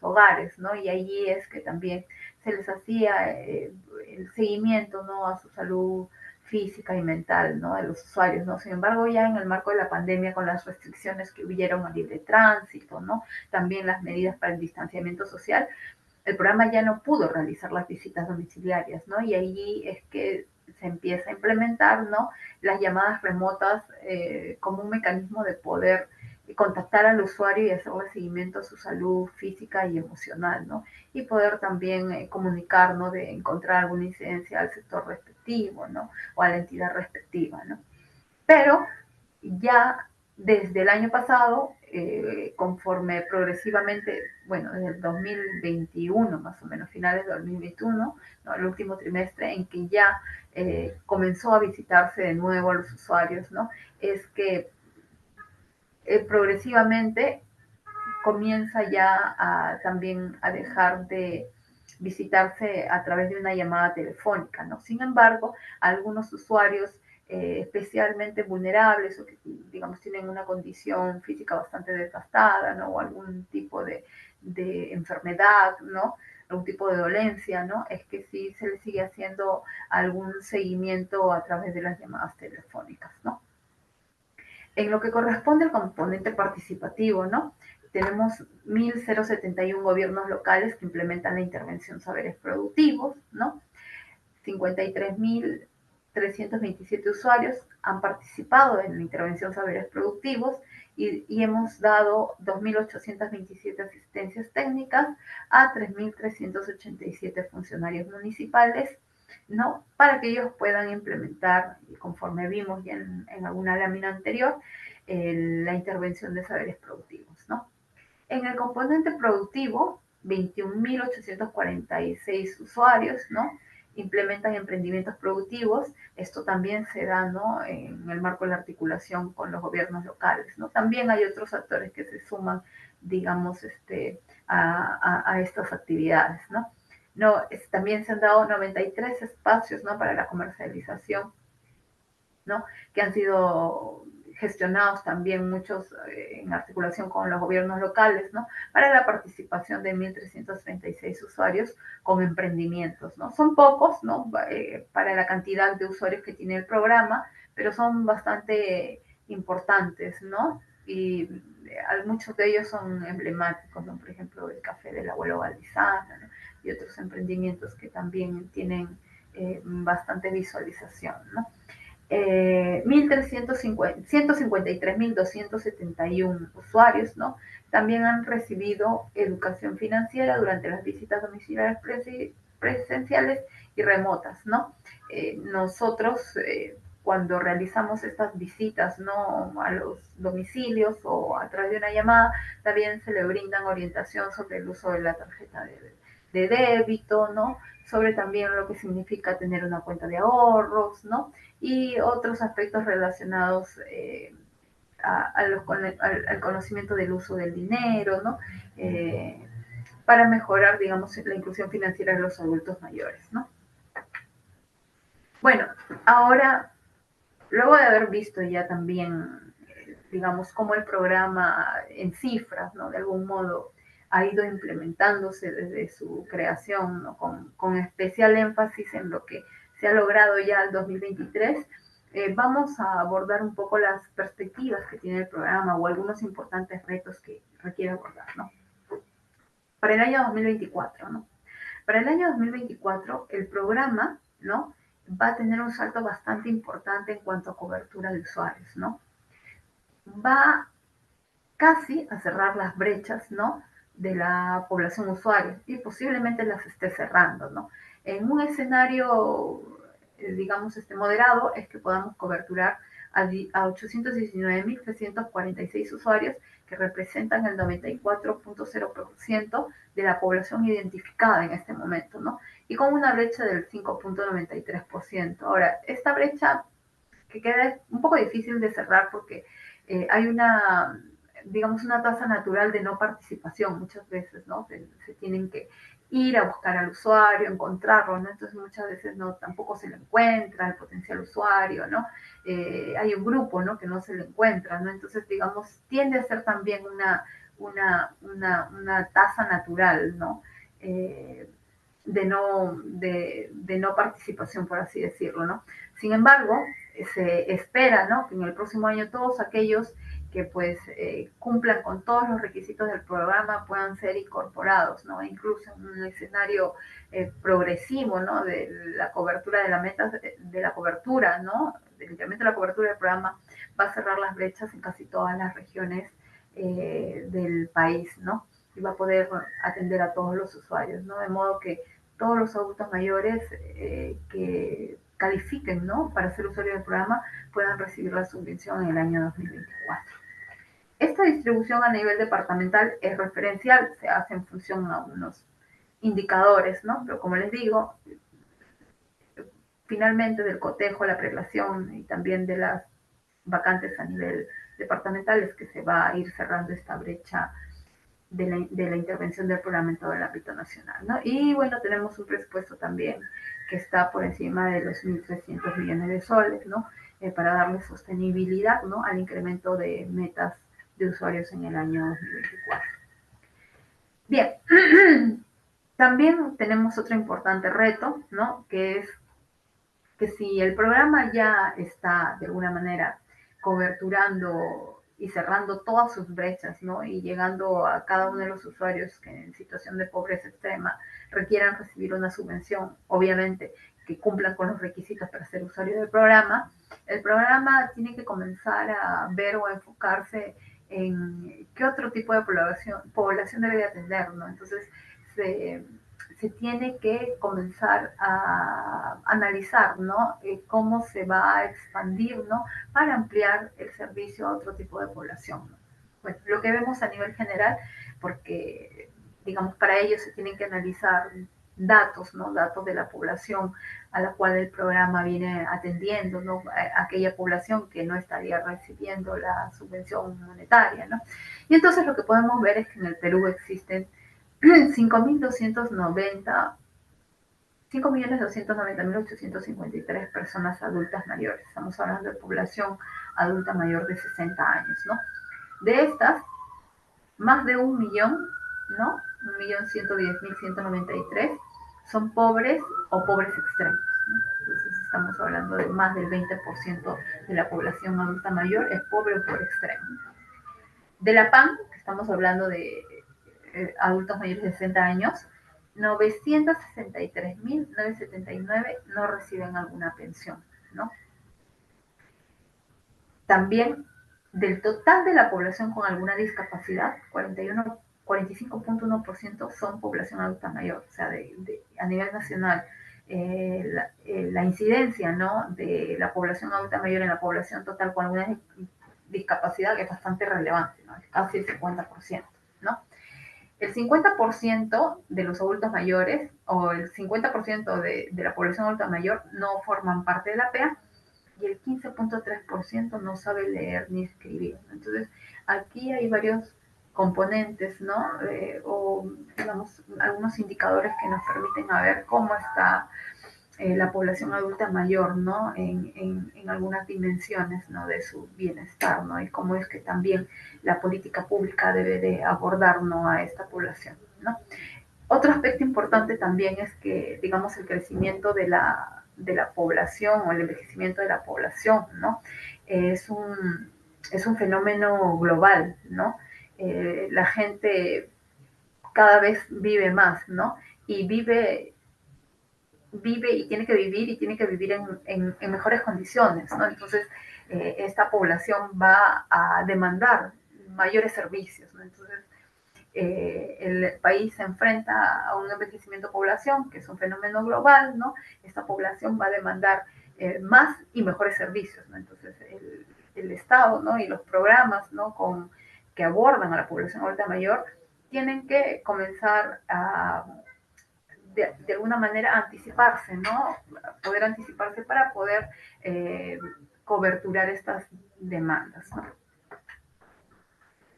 hogares, ¿no? Y allí es que también se les hacía el seguimiento, ¿no? A su salud física y mental, ¿no? De los usuarios, ¿no? Sin embargo, ya en el marco de la pandemia, con las restricciones que hubieron a libre tránsito, ¿no? También las medidas para el distanciamiento social, el programa ya no pudo realizar las visitas domiciliarias, ¿no? Y allí es que se empieza a implementar, ¿no? Las llamadas remotas como un mecanismo de poder contactar al usuario y hacerle seguimiento a su salud física y emocional, ¿no? Y poder también comunicar, ¿no? De encontrar alguna incidencia al sector respectivo, ¿no? O a la entidad respectiva, ¿no? Pero ya desde el año pasado, conforme progresivamente, bueno, desde el 2021 más o menos, finales de 2021, ¿no? El último trimestre en que ya comenzó a visitarse de nuevo a los usuarios, ¿no? Es que progresivamente comienza ya también a dejar de visitarse a través de una llamada telefónica, ¿no? Sin embargo, algunos usuarios especialmente vulnerables o que, digamos, tienen una condición física bastante desgastada, ¿no? O algún tipo de enfermedad, ¿no? Algún tipo de dolencia, ¿no? Es que sí se le sigue haciendo algún seguimiento a través de las llamadas telefónicas, ¿no? En lo que corresponde al componente participativo, ¿no? Tenemos 1.071 gobiernos locales que implementan la intervención saberes productivos, ¿no? 53.327 usuarios han participado en la intervención saberes productivos y hemos dado 2.827 asistencias técnicas a 3.387 funcionarios municipales, ¿no? Para que ellos puedan implementar, conforme vimos ya en alguna lámina anterior, la intervención de saberes productivos, ¿no? En el componente productivo, 21.846 usuarios, ¿no? Implementan emprendimientos productivos. Esto también se da, ¿no? En el marco de la articulación con los gobiernos locales, ¿no? También hay otros actores que se suman, digamos, a estas actividades, ¿no? No, también se han dado 93 espacios, ¿no? Para la comercialización, ¿no? Que han sido gestionados también muchos en articulación con los gobiernos locales, ¿no? Para la participación de 1.336 usuarios con emprendimientos, ¿no? Son pocos, ¿no? Para la cantidad de usuarios que tiene el programa, pero son bastante importantes, ¿no? Y muchos de ellos son emblemáticos, ¿no? Por ejemplo, el café del abuelo Valdizana, ¿no? Y otros emprendimientos que también tienen bastante visualización, ¿no? 153.271 usuarios, ¿no? También han recibido educación financiera durante las visitas domiciliarias presenciales y remotas, ¿no? Nosotros, cuando realizamos estas visitas, ¿no? A los domicilios o a través de una llamada, también se le brindan orientación sobre el uso de la tarjeta de débito, ¿no? Sobre también lo que significa tener una cuenta de ahorros, ¿no? Y otros aspectos relacionados al conocimiento del uso del dinero, ¿no? Para mejorar, digamos, la inclusión financiera de los adultos mayores, ¿no? Bueno, ahora, luego de haber visto ya también, digamos, cómo el programa en cifras, ¿no? De algún modo ha ido implementándose desde su creación, ¿no? Con especial énfasis en lo que se ha logrado ya el 2023, vamos a abordar un poco las perspectivas que tiene el programa o algunos importantes retos que requiere abordar, ¿no? Para el año 2024, ¿no? Para el año 2024, el programa, ¿no? Va a tener un salto bastante importante en cuanto a cobertura de usuarios, ¿no? Va casi a cerrar las brechas, ¿no? De la población usuaria y posiblemente las esté cerrando, ¿no? En un escenario, digamos, moderado, es que podamos coberturar a 819.346 usuarios que representan el 94.0% de la población identificada en este momento, ¿no? Y con una brecha del 5.93%. Ahora, esta brecha que queda un poco difícil de cerrar porque hay una, digamos, una tasa natural de no participación muchas veces, ¿no? Se tienen que ir a buscar al usuario, encontrarlo, ¿no? Entonces muchas veces no, tampoco se le encuentra el potencial usuario, ¿no? Hay un grupo, ¿no? Que no se le encuentra, ¿no? Entonces, digamos, tiende a ser también una tasa natural, ¿no? De no participación, por así decirlo, ¿no? Sin embargo, se espera, ¿no? Que en el próximo año todos aquellos que pues cumplan con todos los requisitos del programa puedan ser incorporados, ¿no? Incluso en un escenario progresivo, ¿no? De la cobertura de la meta, de la cobertura, ¿no? Del incremento de la cobertura del programa va a cerrar las brechas en casi todas las regiones del país, ¿no? Y va a poder atender a todos los usuarios, ¿no? De modo que todos los adultos mayores que califiquen, ¿no? Para ser usuarios del programa puedan recibir la subvención en el año 2024. Esta distribución a nivel departamental es referencial, se hace en función a unos indicadores, ¿no? Pero como les digo, finalmente del cotejo, la prelación y también de las vacantes a nivel departamental es que se va a ir cerrando esta brecha de la intervención del programa en todo el ámbito nacional, ¿no? Y bueno, tenemos un presupuesto también que está por encima de los 1.300 millones de soles, ¿no? Para darle sostenibilidad, ¿no? Al incremento de metas de usuarios en el año 2024. Bien, también tenemos otro importante reto, ¿no? Que es que si el programa ya está de alguna manera coberturando y cerrando todas sus brechas, ¿no? Y llegando a cada uno de los usuarios que en situación de pobreza extrema requieran recibir una subvención, obviamente que cumplan con los requisitos para ser usuario del programa, el programa tiene que comenzar a ver o a enfocarse en qué otro tipo de población debe de atender, ¿no? Entonces, se tiene que comenzar a analizar, ¿no? Cómo se va a expandir, ¿no? Para ampliar el servicio a otro tipo de población, ¿no? Bueno, lo que vemos a nivel general, porque, digamos, para ello se tienen que analizar datos, ¿no? Datos de la población a la cual el programa viene atendiendo, ¿no? Aquella población que no estaría recibiendo la subvención monetaria, ¿no? Y entonces lo que podemos ver es que en el Perú existen 5.290 5.290.853 personas adultas mayores. Estamos hablando de población adulta mayor de 60 años, ¿no? De estas, más de 1.000.000, ¿no? 1.110.193 son pobres o pobres extremos, ¿no? Entonces estamos hablando de más del 20% de la población adulta mayor es pobre o pobre extremo. De la PAN, estamos hablando de adultos mayores de 60 años, 963.979 no reciben alguna pensión, ¿no? También del total de la población con alguna discapacidad, 45.1% son población adulta mayor, o sea, a nivel nacional. La incidencia, ¿no? De la población adulta mayor en la población total con alguna discapacidad es bastante relevante, ¿no? Es casi el 50%, ¿no? El 50% de los adultos mayores o el 50% de la población adulta mayor no forman parte de la PEA y el 15.3% no sabe leer ni escribir. Entonces, aquí hay varios componentes, ¿no? O, digamos, algunos indicadores que nos permiten ver cómo está la población adulta mayor, ¿no? En algunas dimensiones, ¿no? De su bienestar, ¿no? Y cómo es que también la política pública debe de abordar, ¿no? A esta población, ¿no? Otro aspecto importante también es que, digamos, el crecimiento de la población o el envejecimiento de la población, ¿no? Es es un fenómeno global, ¿no? La gente cada vez vive más, ¿no? Y vive y tiene que vivir en mejores condiciones, ¿no? Entonces, esta población va a demandar mayores servicios, ¿no? Entonces, el país se enfrenta a un envejecimiento de población, que es un fenómeno global, ¿no? Esta población va a demandar más y mejores servicios, ¿no? Entonces, el Estado, ¿no? Y los programas, ¿no? Que abordan a la población adulta mayor tienen que comenzar a alguna manera anticiparse, ¿no? Poder anticiparse para poder coberturar estas demandas, ¿no?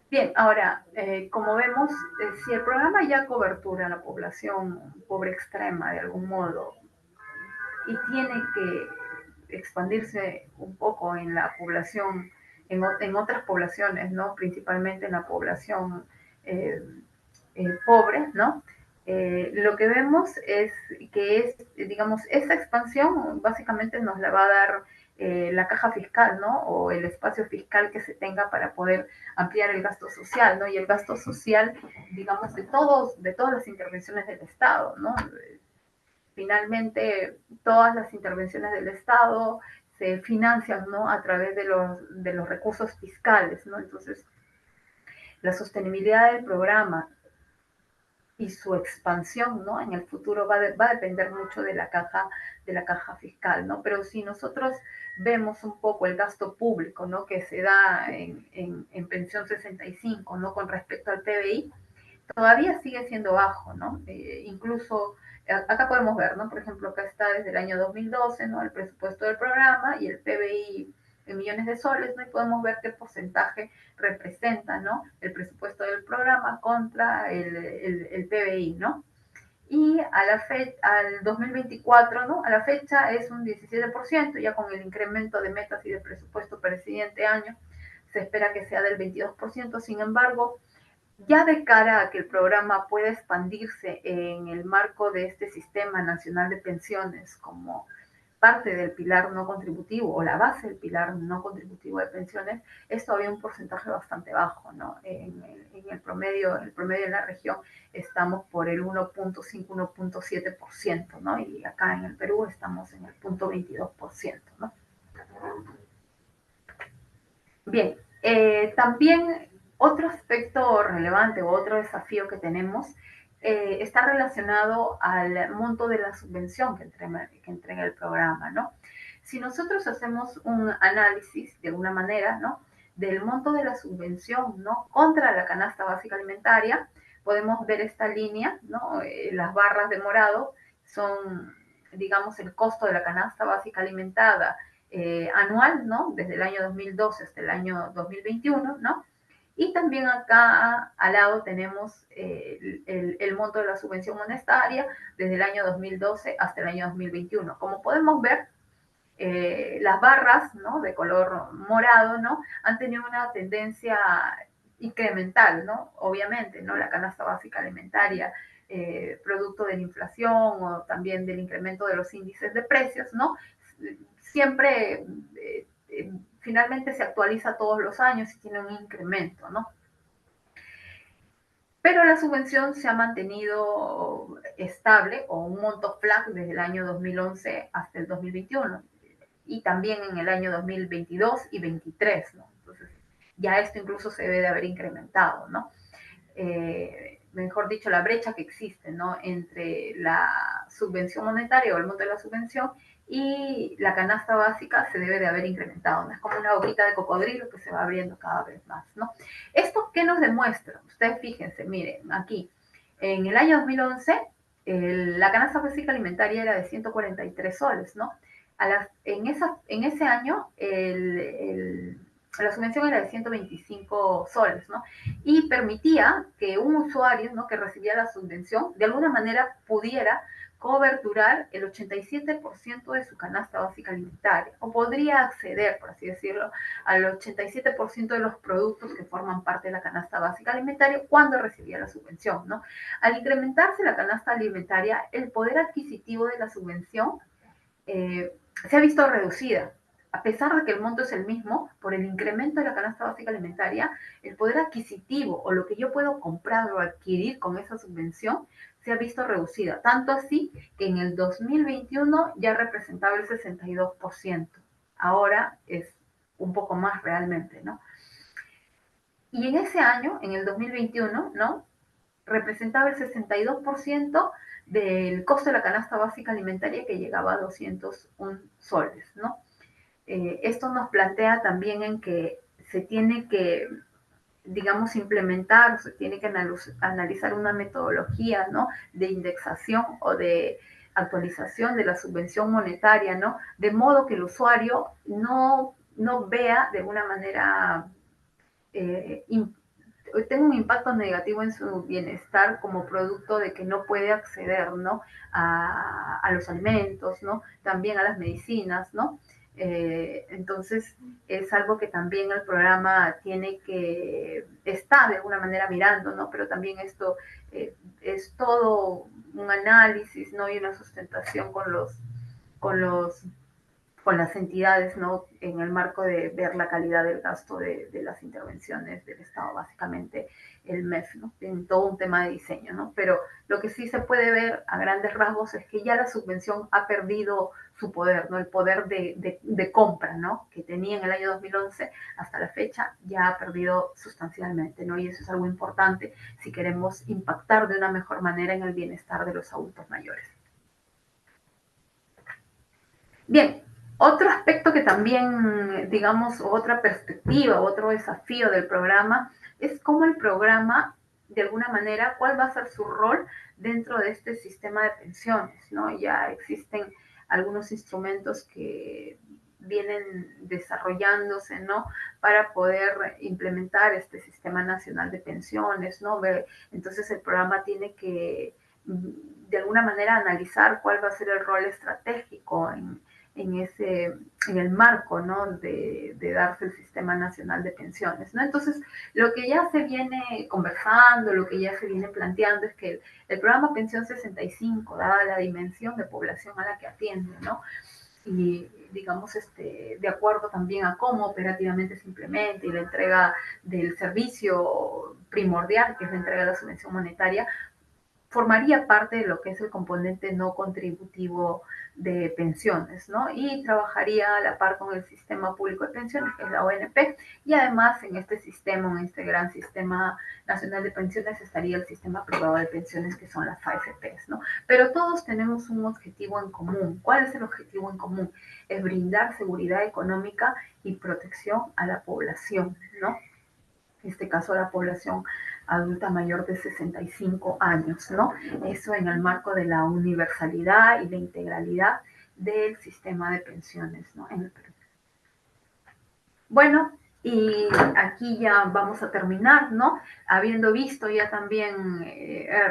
Bien, ahora, como vemos, si el programa ya cobertura a la población pobre extrema de algún modo y tiene que expandirse un poco en la población, en otras poblaciones, ¿no? Principalmente en la población eh, pobre, ¿no? Lo que vemos es que digamos, esa expansión básicamente nos la va a dar la caja fiscal, ¿no? O el espacio fiscal que se tenga para poder ampliar el gasto social, ¿no? Y el gasto social, digamos, de todas las intervenciones del Estado, ¿no? Finalmente, todas las intervenciones del Estado se financian, ¿no? A través de los recursos fiscales, ¿no? Entonces, la sostenibilidad del programa y su expansión, ¿no? En el futuro va a depender mucho de la caja fiscal, ¿no? Pero si nosotros vemos un poco el gasto público, ¿no? Que se da en pensión 65, ¿no? Con respecto al PBI, todavía sigue siendo bajo, ¿no? Incluso acá podemos ver, ¿no? Por ejemplo, acá está desde el año 2012, ¿no? El presupuesto del programa y el PBI en millones de soles, ¿no? Y podemos ver qué porcentaje representa, ¿no? El presupuesto del programa contra el PBI, ¿no? Y al 2024, ¿no? A la fecha es un 17%, ya con el incremento de metas y de presupuesto para el siguiente año, se espera que sea del 22%. Sin embargo, ya de cara a que el programa pueda expandirse en el marco de este sistema nacional de pensiones como parte del pilar no contributivo o la base del pilar no contributivo de pensiones, es todavía un porcentaje bastante bajo, ¿no? En el promedio de la región estamos por el 1.5, 1.7%, ¿no? Y acá en el Perú estamos en el 0.22%, ¿no? Bien, también otro aspecto relevante o otro desafío que tenemos está relacionado al monto de la subvención que entrega el programa, ¿no? Si nosotros hacemos un análisis de alguna manera, ¿no? Del monto de la subvención, ¿no? Contra la canasta básica alimentaria, podemos ver esta línea, ¿no? Las barras de morado son, digamos, el costo de la canasta básica alimentada anual, ¿no? Desde el año 2012 hasta el año 2021, ¿no? Y también acá al lado tenemos el monto de la subvención monetaria desde el año 2012 hasta el año 2021. Como podemos ver, las barras, ¿no? De color morado, ¿no? Han tenido una tendencia incremental, ¿no? Obviamente, ¿no? La canasta básica alimentaria, producto de la inflación o también del incremento de los índices de precios, ¿no? Siempre, finalmente se actualiza todos los años y tiene un incremento, ¿no? Pero la subvención se ha mantenido estable o un monto flat desde el año 2011 hasta el 2021 y también en el año 2022 y 2023, ¿no? Entonces, ya esto incluso se debe de haber incrementado, ¿no? Mejor dicho, la brecha que existe, ¿no? Entre la subvención monetaria o el monto de la subvención y la canasta básica se debe de haber incrementado, ¿no? Es como una boquita de cocodrilo que se va abriendo cada vez más, ¿no? ¿Esto qué nos demuestra? Ustedes fíjense, miren, aquí, en el año 2011, la canasta básica alimentaria era de 143 soles, ¿no? En ese año, la subvención era de 125 soles, ¿no? Y permitía que un usuario, ¿no? Que recibía la subvención, de alguna manera pudiera coberturar el 87% de su canasta básica alimentaria, o podría acceder, por así decirlo, al 87% de los productos que forman parte de la canasta básica alimentaria cuando recibía la subvención, ¿no? Al incrementarse la canasta alimentaria, el poder adquisitivo de la subvención se ha visto reducida. A pesar de que el monto es el mismo, por el incremento de la canasta básica alimentaria, el poder adquisitivo o lo que yo puedo comprar o adquirir con esa subvención se ha visto reducida. Tanto así que en el 2021 ya representaba el 62%. Ahora es un poco más realmente, ¿no? Y en ese año, en el 2021, ¿no? Representaba el 62% del costo de la canasta básica alimentaria que llegaba a 201 soles, ¿no? Esto nos plantea también en que se tiene que, digamos, implementar, se tiene que analizar una metodología, ¿no? De indexación o de actualización de la subvención monetaria, ¿no? De modo que el usuario no no vea de alguna manera eh, tenga un impacto negativo en su bienestar como producto de que no puede acceder, ¿no? A los alimentos, ¿no? También a las medicinas, ¿no? Entonces, es algo que también el programa tiene que, está de alguna manera mirando, ¿no? Pero también esto es todo un análisis, ¿no? Y una sustentación con los con las entidades, ¿no? En el marco de ver la calidad del gasto de las intervenciones del Estado, básicamente el MEF, ¿no? En todo un tema de diseño, ¿no? Pero lo que sí se puede ver a grandes rasgos es que ya la subvención ha perdido su poder, ¿no? El poder de compra, ¿no? Que tenía en el año 2011 hasta la fecha, ya ha perdido sustancialmente, ¿no? Y eso es algo importante si queremos impactar de una mejor manera en el bienestar de los adultos mayores. Bien, otro aspecto que también, digamos, otra perspectiva, otro desafío del programa es cómo el programa, de alguna manera, cuál va a ser su rol dentro de este sistema de pensiones, ¿no? Ya existen algunos instrumentos que vienen desarrollándose, ¿no? Para poder implementar este sistema nacional de pensiones, ¿no? Entonces el programa tiene que, de alguna manera, analizar cuál va a ser el rol estratégico en el marco, ¿no? de darse el Sistema Nacional de Pensiones, ¿no? Entonces, lo que ya se viene conversando, lo que ya se viene planteando es que el programa Pensión 65, dada la dimensión de población a la que atiende, ¿no? Y digamos, de acuerdo también a cómo operativamente se implementa y la entrega del servicio primordial, que es la entrega de la subvención monetaria, formaría parte de lo que es el componente no contributivo de pensiones, ¿no? Y trabajaría a la par con el sistema público de pensiones, que es la ONP, y además en este sistema, en este gran sistema nacional de pensiones, estaría el sistema privado de pensiones, que son las AFPs, ¿no? Pero todos tenemos un objetivo en común. ¿Cuál es el objetivo en común? Es brindar seguridad económica y protección a la población, ¿no? En este caso la población adulta mayor de 65 años, ¿no? Eso en el marco de la universalidad y la integralidad del sistema de pensiones, ¿no? En el Perú. Bueno, y aquí ya vamos a terminar, ¿no? Habiendo visto ya también,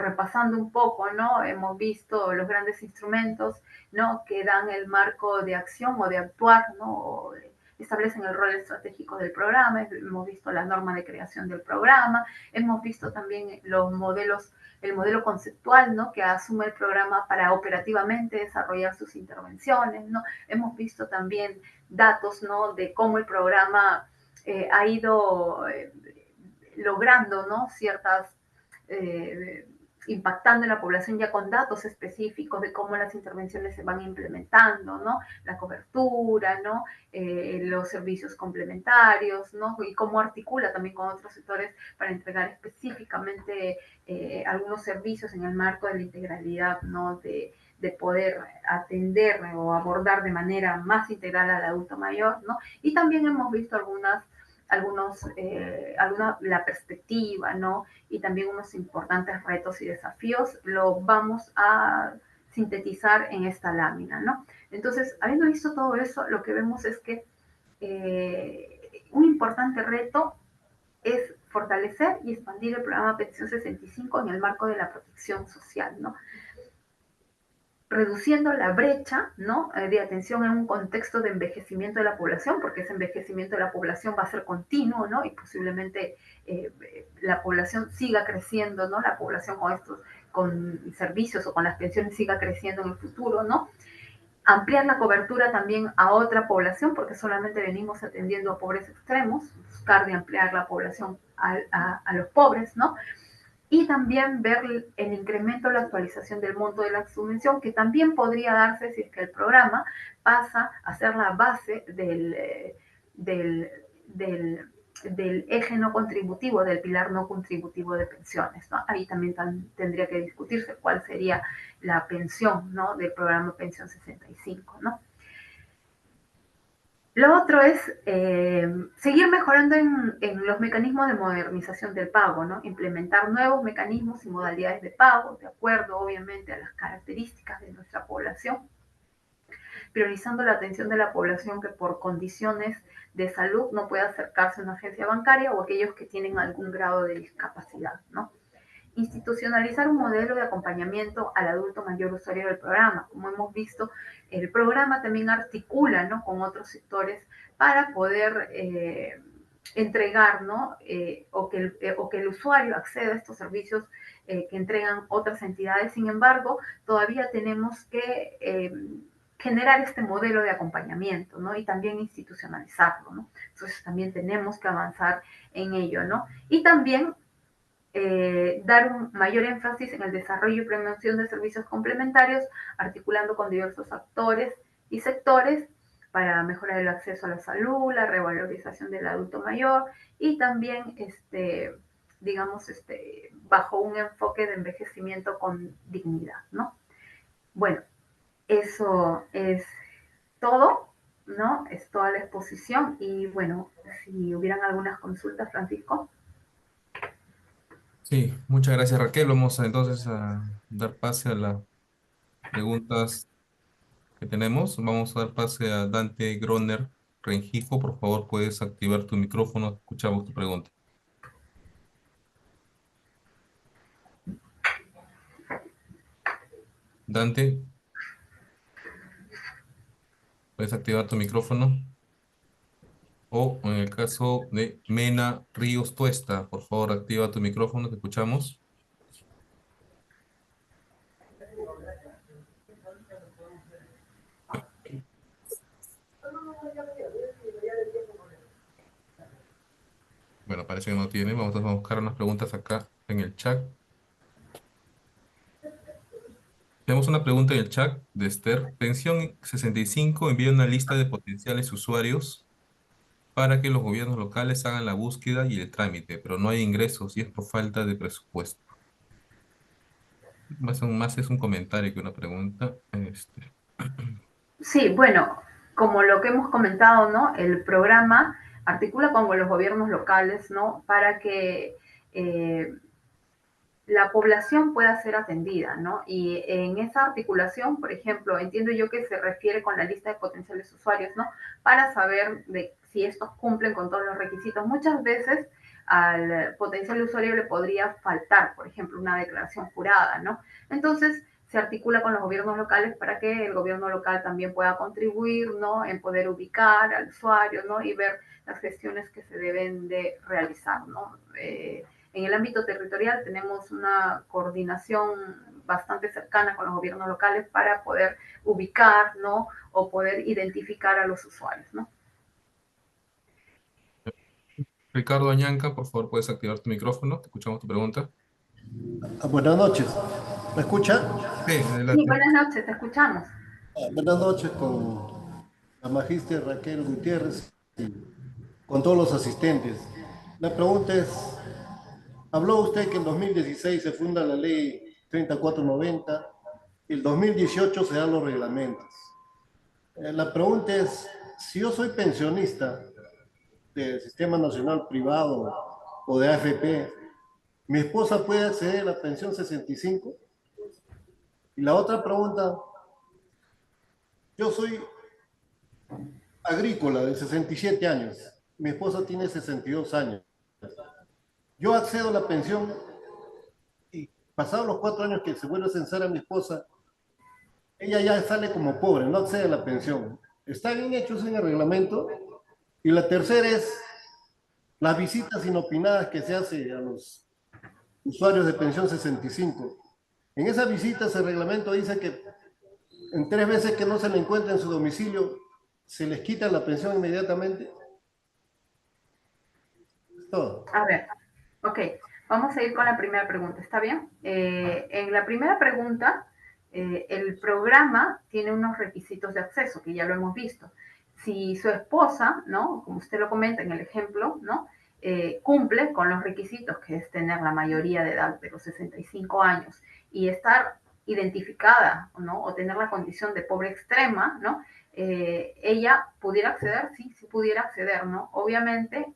repasando un poco, ¿no? Hemos visto los grandes instrumentos, ¿no? Que dan el marco de acción o de actuar, ¿no? O establecen el rol estratégico del programa, hemos visto la norma de creación del programa, hemos visto también los modelos, el modelo conceptual, ¿no? Que asume el programa para operativamente desarrollar sus intervenciones, ¿no? Hemos visto también datos, ¿no? De cómo el programa ha ido logrando, ¿no? Ciertas, impactando en la población ya con datos específicos de cómo las intervenciones se van implementando, ¿no? La cobertura, ¿no? Los servicios complementarios, ¿no? Y cómo articula también con otros sectores para entregar específicamente algunos servicios en el marco de la integralidad, ¿no? De poder atender o abordar de manera más integral al adulto mayor, ¿no? Y también hemos visto la perspectiva, ¿no? Y también unos importantes retos y desafíos, lo vamos a sintetizar en esta lámina, ¿no? Entonces, habiendo visto todo eso, lo que vemos es que un importante reto es fortalecer y expandir el programa Pensión 65 en el marco de la protección social, ¿no? Reduciendo la brecha, ¿no? De atención en un contexto de envejecimiento de la población, porque ese envejecimiento de la población va a ser continuo, ¿no? Y posiblemente la población siga creciendo, ¿no? La población con servicios o con las pensiones siga creciendo en el futuro, ¿no? Ampliar la cobertura también a otra población, porque solamente venimos atendiendo a pobres extremos, buscar de ampliar la población a los pobres, ¿no? Y también ver el incremento o la actualización del monto de la subvención, que también podría darse si es que el programa pasa a ser la base del, del, del eje no contributivo, del pilar no contributivo de pensiones, ¿no? Ahí también tendría que discutirse cuál sería la pensión, ¿no? Del programa Pensión 65, ¿no? Lo otro es seguir mejorando en los mecanismos de modernización del pago, ¿no? Implementar nuevos mecanismos y modalidades de pago, de acuerdo, obviamente, a las características de nuestra población. priorizando la atención de la población que por condiciones de salud no puede acercarse a una agencia bancaria o aquellos que tienen algún grado de discapacidad, ¿no? Institucionalizar un modelo de acompañamiento al adulto mayor usuario del programa. Como hemos visto, el programa también articula, ¿no?, con otros sectores para poder entregar, ¿no?, o que el usuario acceda a estos servicios que entregan otras entidades. Sin embargo, todavía tenemos que generar este modelo de acompañamiento, ¿no? Y también institucionalizarlo, ¿no? Entonces también tenemos que avanzar en ello, ¿no? Y también dar un mayor énfasis en el desarrollo y promoción de servicios complementarios, articulando con diversos actores y sectores para mejorar el acceso a la salud, la revalorización del adulto mayor y también, digamos, bajo un enfoque de envejecimiento con dignidad, ¿no? Bueno, eso es todo, ¿no? Es toda la exposición y bueno, si hubieran algunas consultas, Francisco. Sí, muchas gracias Raquel. Vamos entonces a dar pase a las preguntas que tenemos. Vamos a dar pase a Dante Groner Rengifo. Por favor, puedes activar tu micrófono. Escuchamos tu pregunta. Dante, puedes activar tu micrófono. O en el caso de Mena Ríos Tuesta, por favor, activa tu micrófono. Te escuchamos. Bueno, parece que no tiene. Vamos a buscar unas preguntas acá en el chat. Tenemos una pregunta en el chat de Esther. Pensión 65 envía una lista de potenciales usuarios para que los gobiernos locales hagan la búsqueda y el trámite, pero no hay ingresos y es por falta de presupuesto. Más es un comentario que una pregunta. Sí, bueno, como lo que hemos comentado, ¿no? El programa articula con los gobiernos locales, ¿no? Para que eh, la población pueda ser atendida, ¿no? Y en esa articulación, por ejemplo, entiendo yo que se refiere con la lista de potenciales usuarios, ¿no? Para saber de si estos cumplen con todos los requisitos. Muchas veces al potencial usuario le podría faltar, por ejemplo, una declaración jurada, ¿no? Entonces, se articula con los gobiernos locales para que el gobierno local también pueda contribuir, ¿no?, en poder ubicar al usuario, ¿no?, y ver las gestiones que se deben de realizar, ¿no? En el ámbito territorial tenemos una coordinación bastante cercana con los gobiernos locales para poder ubicar, ¿no?, o poder identificar a los usuarios, ¿no? Ricardo Añanca, por favor, puedes activar tu micrófono. Te escuchamos tu pregunta. Buenas noches. ¿Me escucha? Sí, Sí, adelante. buenas noches, te escuchamos. Buenas noches con la magíster Raquel Gutiérrez y con todos los asistentes. La pregunta es, habló usted que en 2016 se funda la ley 3490 y el 2018 se dan los reglamentos. La pregunta es, si yo soy pensionista del Sistema Nacional Privado o de AFP, ¿mi esposa puede acceder a la pensión 65? Y la otra pregunta, yo soy agrícola de 67 años. Mi esposa tiene 62 años. Yo accedo a la pensión y pasados los 4 años que se vuelve a censar a mi esposa, ella ya sale como pobre, no accede a la pensión. Está bien hecho en el reglamento. Y la tercera es las visitas inopinadas que se hace a los usuarios de pensión 65. En esas visitas el reglamento dice que en 3 veces que no se le encuentra en su domicilio, se les quita la pensión inmediatamente. Es todo. A ver, ok, vamos a ir con la primera pregunta, ¿está bien? En la primera pregunta, el programa tiene unos requisitos de acceso, que ya lo hemos visto. Si su esposa, ¿no?, como usted lo comenta en el ejemplo, ¿no?, cumple con los requisitos, que es tener la mayoría de edad de los 65 años y estar identificada, ¿no?, o tener la condición de pobre extrema, ¿no?, ella pudiera acceder, sí, sí pudiera acceder, ¿no? Obviamente,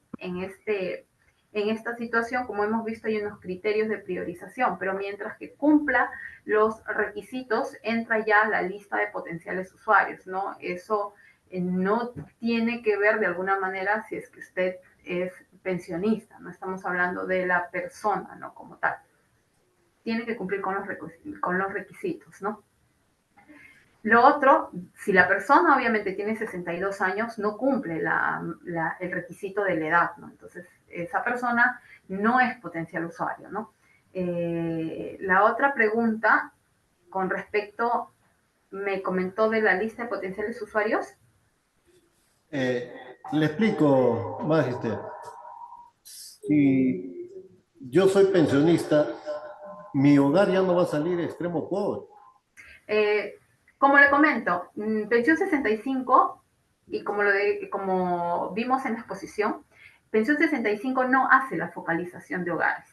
en esta situación, como hemos visto, hay unos criterios de priorización, pero mientras que cumpla los requisitos, entra ya a la lista de potenciales usuarios, ¿no? Eso no tiene que ver de alguna manera si es que usted es pensionista, no estamos hablando de la persona, ¿no? Como tal. Tiene que cumplir con los requisitos, ¿no? Lo otro, si la persona obviamente tiene 62 años, no cumple el requisito de la edad, ¿no? Entonces, esa persona no es potencial usuario, ¿no? La otra pregunta, con respecto, me comentó de la lista de potenciales usuarios. Le explico, Magister. Si yo soy pensionista, mi hogar ya no va a salir extremo pobre. Eh, Como le comento, pensión 65, y como vimos en la exposición, pensión 65 no hace la focalización de hogares.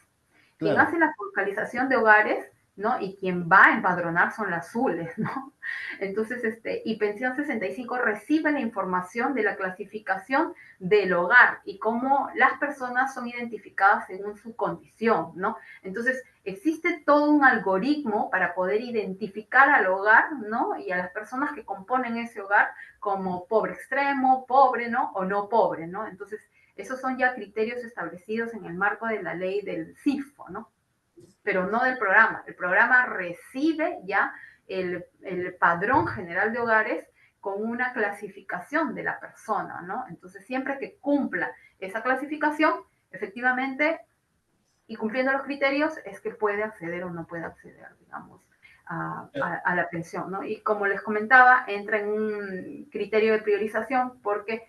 Quien Claro. hace la focalización de hogares, ¿no? Y quien va a empadronar son las azules, ¿no? Entonces, y pensión 65 recibe la información de la clasificación del hogar y cómo las personas son identificadas según su condición, ¿no? Entonces, existe todo un algoritmo para poder identificar al hogar, ¿no? Y a las personas que componen ese hogar como pobre extremo, pobre, ¿no? O no pobre, ¿no? Entonces, esos son ya criterios establecidos en el marco de la ley del CIFO, ¿no? Pero no del programa. El programa recibe ya el padrón general de hogares con una clasificación de la persona, ¿no? Entonces, siempre que cumpla esa clasificación, efectivamente, y cumpliendo los criterios, es que puede acceder o no puede acceder, digamos, a la pensión, ¿no? Y como les comentaba, entra en un criterio de priorización porque,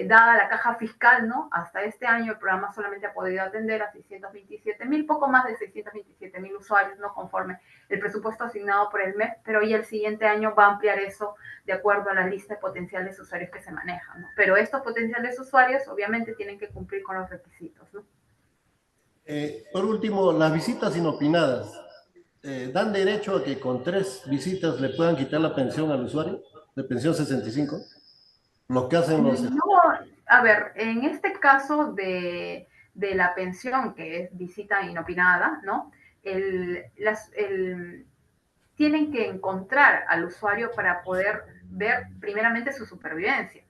dada la caja fiscal, ¿no? Hasta este año el programa solamente ha podido atender a 627,000, poco más de 627,000 usuarios, ¿no? Conforme el presupuesto asignado por el MEF, pero ya el siguiente año va a ampliar eso de acuerdo a la lista de potenciales usuarios que se manejan, ¿no? Pero estos potenciales usuarios obviamente tienen que cumplir con los requisitos, ¿no? Por último, las visitas inopinadas. ¿Dan derecho a que con 3 visitas le puedan quitar la pensión al usuario de pensión 65? Lo que hacen los... No, a ver, en este caso de la pensión, que es visita inopinada, ¿no? Tienen que encontrar al usuario para poder ver primeramente su supervivencia.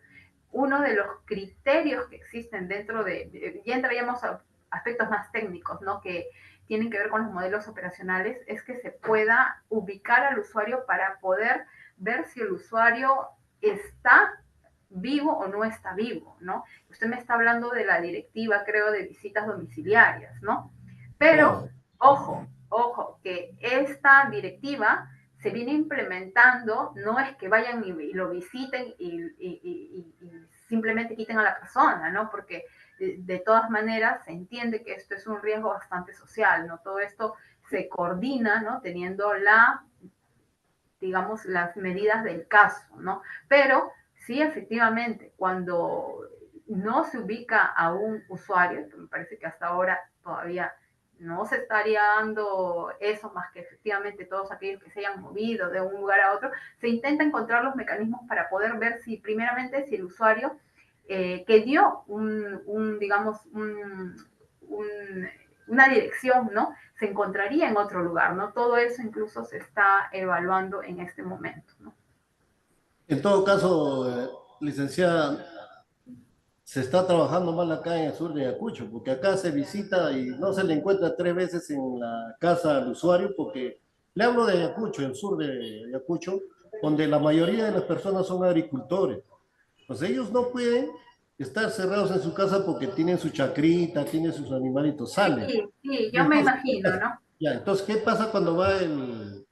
Uno de los criterios que existen dentro ya entraríamos a aspectos más técnicos, ¿no? Que tienen que ver con los modelos operacionales, es que se pueda ubicar al usuario para poder ver si el usuario está vivo o no está vivo, ¿no? Usted me está hablando de la directiva, creo, de visitas domiciliarias, ¿no? Pero, Claro. ojo, que esta directiva se viene implementando, no es que vayan y lo visiten y simplemente quiten a la persona, ¿no? Porque de todas maneras se entiende que esto es un riesgo bastante social, ¿no? Todo esto se coordina, ¿no? Teniendo digamos, las medidas del caso, ¿no? Pero sí, efectivamente, cuando no se ubica a un usuario, que me parece que hasta ahora todavía no se estaría dando eso, más que efectivamente todos aquellos que se hayan movido de un lugar a otro, se intenta encontrar los mecanismos para poder ver si primeramente si el usuario que dio digamos, una dirección, ¿no? Se encontraría en otro lugar, ¿no? Todo eso incluso se está evaluando en este momento, ¿no? En todo caso, licenciada, se está trabajando mal acá en el sur de Ayacucho, porque acá se visita y no se le encuentra 3 veces en la casa al usuario, porque le hablo de Ayacucho, el sur de Ayacucho, donde la mayoría de las personas son agricultores. Pues ellos no pueden estar cerrados en su casa porque tienen su chacrita, tienen sus animalitos, salen. Sí, Y yo me entonces, ¿qué imagino, pasa? ¿no? Ya, entonces, ¿qué pasa cuando va el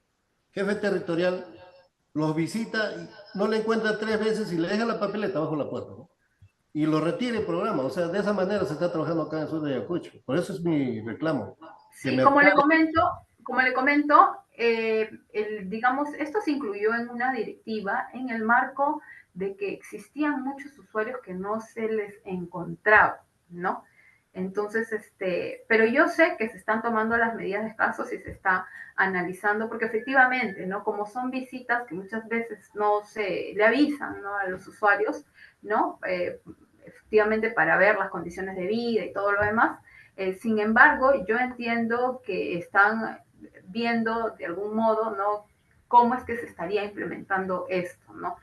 jefe territorial, los visita y no le encuentra 3 veces y le deja la papeleta bajo la puerta, ¿no? Y lo retire el programa? O sea, de esa manera se está trabajando acá en el sur de Ayacucho. Por eso es mi reclamo. Que Sí, me regale. como le comento, digamos, esto se incluyó en una directiva en el marco de que existían muchos usuarios que no se les encontraba, ¿no? Entonces, pero yo sé que se están tomando las medidas de caso y se está analizando, porque efectivamente, ¿no? Como son visitas que muchas veces no se le avisan, ¿no? A los usuarios, ¿no? Efectivamente para ver las condiciones de vida y todo lo demás, Sin embargo, yo entiendo que están viendo de algún modo, ¿no? Cómo es que se estaría implementando esto, ¿no?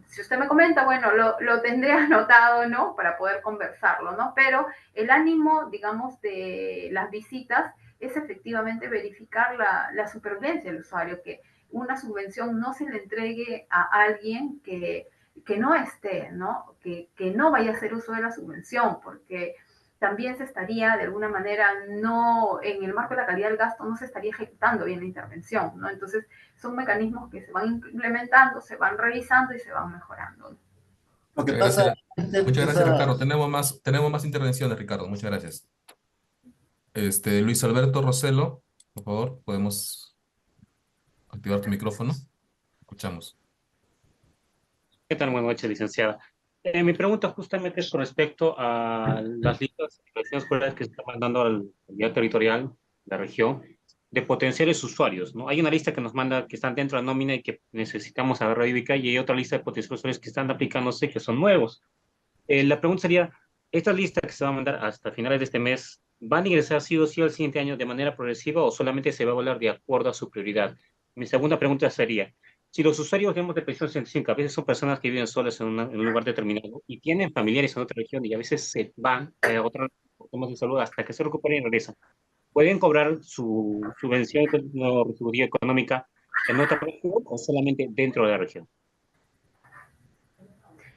Si usted me comenta, bueno, lo tendré anotado, ¿no? Para poder conversarlo, ¿no? Pero el ánimo, digamos, de las visitas es efectivamente verificar la supervivencia del usuario, que una subvención no se le entregue a alguien que no esté, ¿no? Que no vaya a hacer uso de la subvención, porque también se estaría de alguna manera no, en el marco de la calidad del gasto, no se estaría ejecutando bien la intervención, ¿no? Entonces, son mecanismos que se van implementando, se van revisando y se van mejorando. Lo que Muchas pasa, gracias, muchas gracias, esa, Ricardo. Tenemos más intervenciones, Ricardo. Muchas gracias. Luis Alberto Roselo, por favor, podemos activar tu micrófono. Escuchamos. ¿Qué tal? Buenas noches, licenciada. Mi pregunta justamente es con respecto a las listas de elecciones escolares que se están mandando al nivel territorial, la región, de potenciales usuarios, ¿no? Hay una lista que nos manda que están dentro de la nómina y que necesitamos saber reubicar, y hay otra lista de potenciales usuarios que están aplicándose que son nuevos. La pregunta sería, ¿esta lista que se va a mandar hasta finales de este mes van a ingresar sí o sí al siguiente año de manera progresiva o solamente se va a volar de acuerdo a su prioridad? Mi segunda pregunta sería, si los usuarios, digamos, de pensión 65, a veces son personas que viven solas en un lugar determinado y tienen familiares en otra región y a veces se van a otra temas de salud hasta que se recuperen y regresan, ¿pueden cobrar su subvención no retributiva económica en otra región o solamente dentro de la región?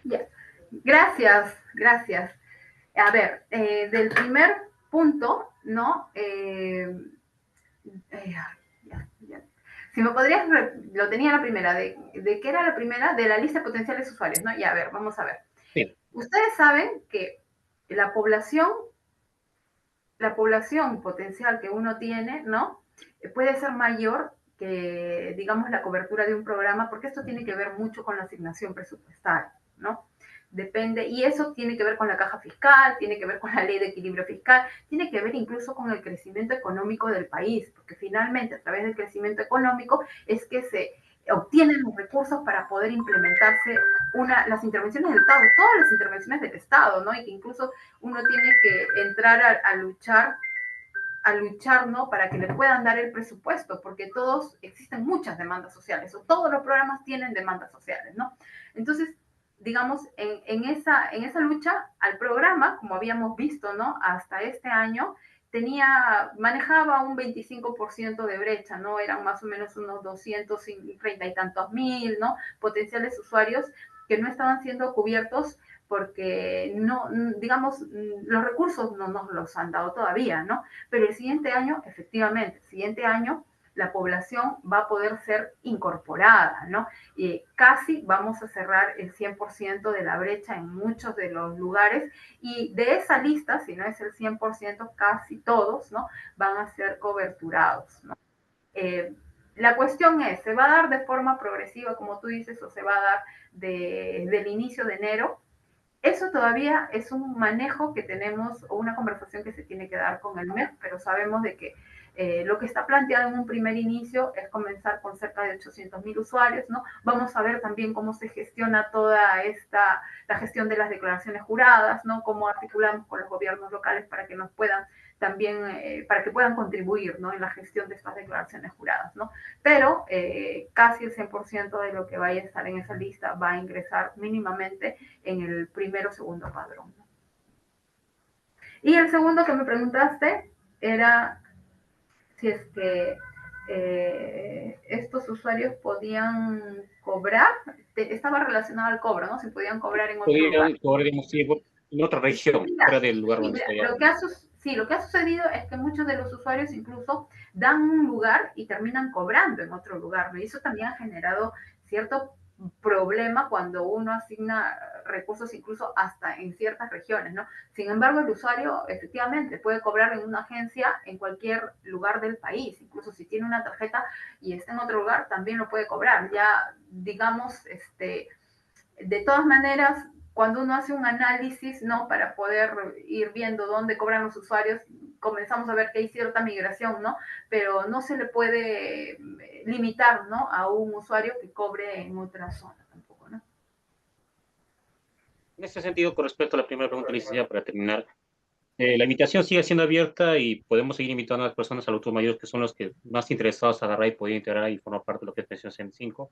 Ya. Gracias, gracias. A ver, del primer punto, ¿no? Ya. Si me podrías, lo tenía la primera, ¿de qué era la primera? De la lista de potenciales usuarios, ¿no? Ya, a ver, vamos a ver. Sí. Ustedes saben que la población potencial que uno tiene, ¿no? Puede ser mayor que, digamos, la cobertura de un programa, porque esto tiene que ver mucho con la asignación presupuestal, ¿no? Depende, y eso tiene que ver con la caja fiscal, tiene que ver con la ley de equilibrio fiscal, tiene que ver incluso con el crecimiento económico del país, porque finalmente a través del crecimiento económico es que se obtienen los recursos para poder implementarse las intervenciones del Estado, todas las intervenciones del Estado, ¿no? Y que incluso uno tiene que entrar a luchar, ¿no? Para que le puedan dar el presupuesto, porque existen muchas demandas sociales, o todos los programas tienen demandas sociales, ¿no? Entonces, digamos, en esa lucha al programa, como habíamos visto, ¿no? Hasta este año, manejaba un 25% de brecha, ¿no? Eran más o menos unos 230 y tantos mil, ¿no? Potenciales usuarios que no estaban siendo cubiertos porque no, digamos, los recursos no nos los han dado todavía, ¿no? Pero el siguiente año, efectivamente, el siguiente año la población va a poder ser incorporada, ¿no? Y casi vamos a cerrar el 100% de la brecha en muchos de los lugares y de esa lista, si no es el 100%, casi todos, ¿no? Van a ser coberturados, ¿no? La cuestión es, ¿se va a dar de forma progresiva, como tú dices, o se va a dar desde el inicio de enero? Eso todavía es un manejo que tenemos o una conversación que se tiene que dar con el MEP, pero sabemos de que lo que está planteado en un primer inicio es comenzar con cerca de 800.000 usuarios, ¿no? Vamos a ver también cómo se gestiona la gestión de las declaraciones juradas, ¿no? Cómo articulamos con los gobiernos locales para que nos puedan también, para que puedan contribuir, ¿no? En la gestión de estas declaraciones juradas, ¿no? Pero casi el 100% de lo que vaya a estar en esa lista va a ingresar mínimamente en el primero o segundo padrón. Y el segundo que me preguntaste era si es que estos usuarios podían cobrar, estaba relacionado al cobro, ¿no? Si podían cobrar en otro lugar. Podrían cobrar, digamos, en otra región, fuera del lugar donde está ya. Lo que ha sucedido es que muchos de los usuarios incluso dan un lugar y terminan cobrando en otro lugar, ¿no? Y eso también ha generado cierto problema cuando uno asigna recursos incluso hasta en ciertas regiones, ¿no? Sin embargo, el usuario efectivamente puede cobrar en una agencia en cualquier lugar del país, incluso si tiene una tarjeta y está en otro lugar, también lo puede cobrar. Ya, digamos, de todas maneras, cuando uno hace un análisis, ¿no? Para poder ir viendo dónde cobran los usuarios, comenzamos a ver que hay cierta migración, ¿no? Pero no se le puede limitar, ¿no? A un usuario que cobre en otra zona tampoco, ¿no? En este sentido, con respecto a la primera pregunta, licenciada, para terminar, La invitación sigue siendo abierta y podemos seguir invitando a las personas adultos mayores que son los que más interesados a agarrar y poder integrar y formar parte de lo que es pensión 65.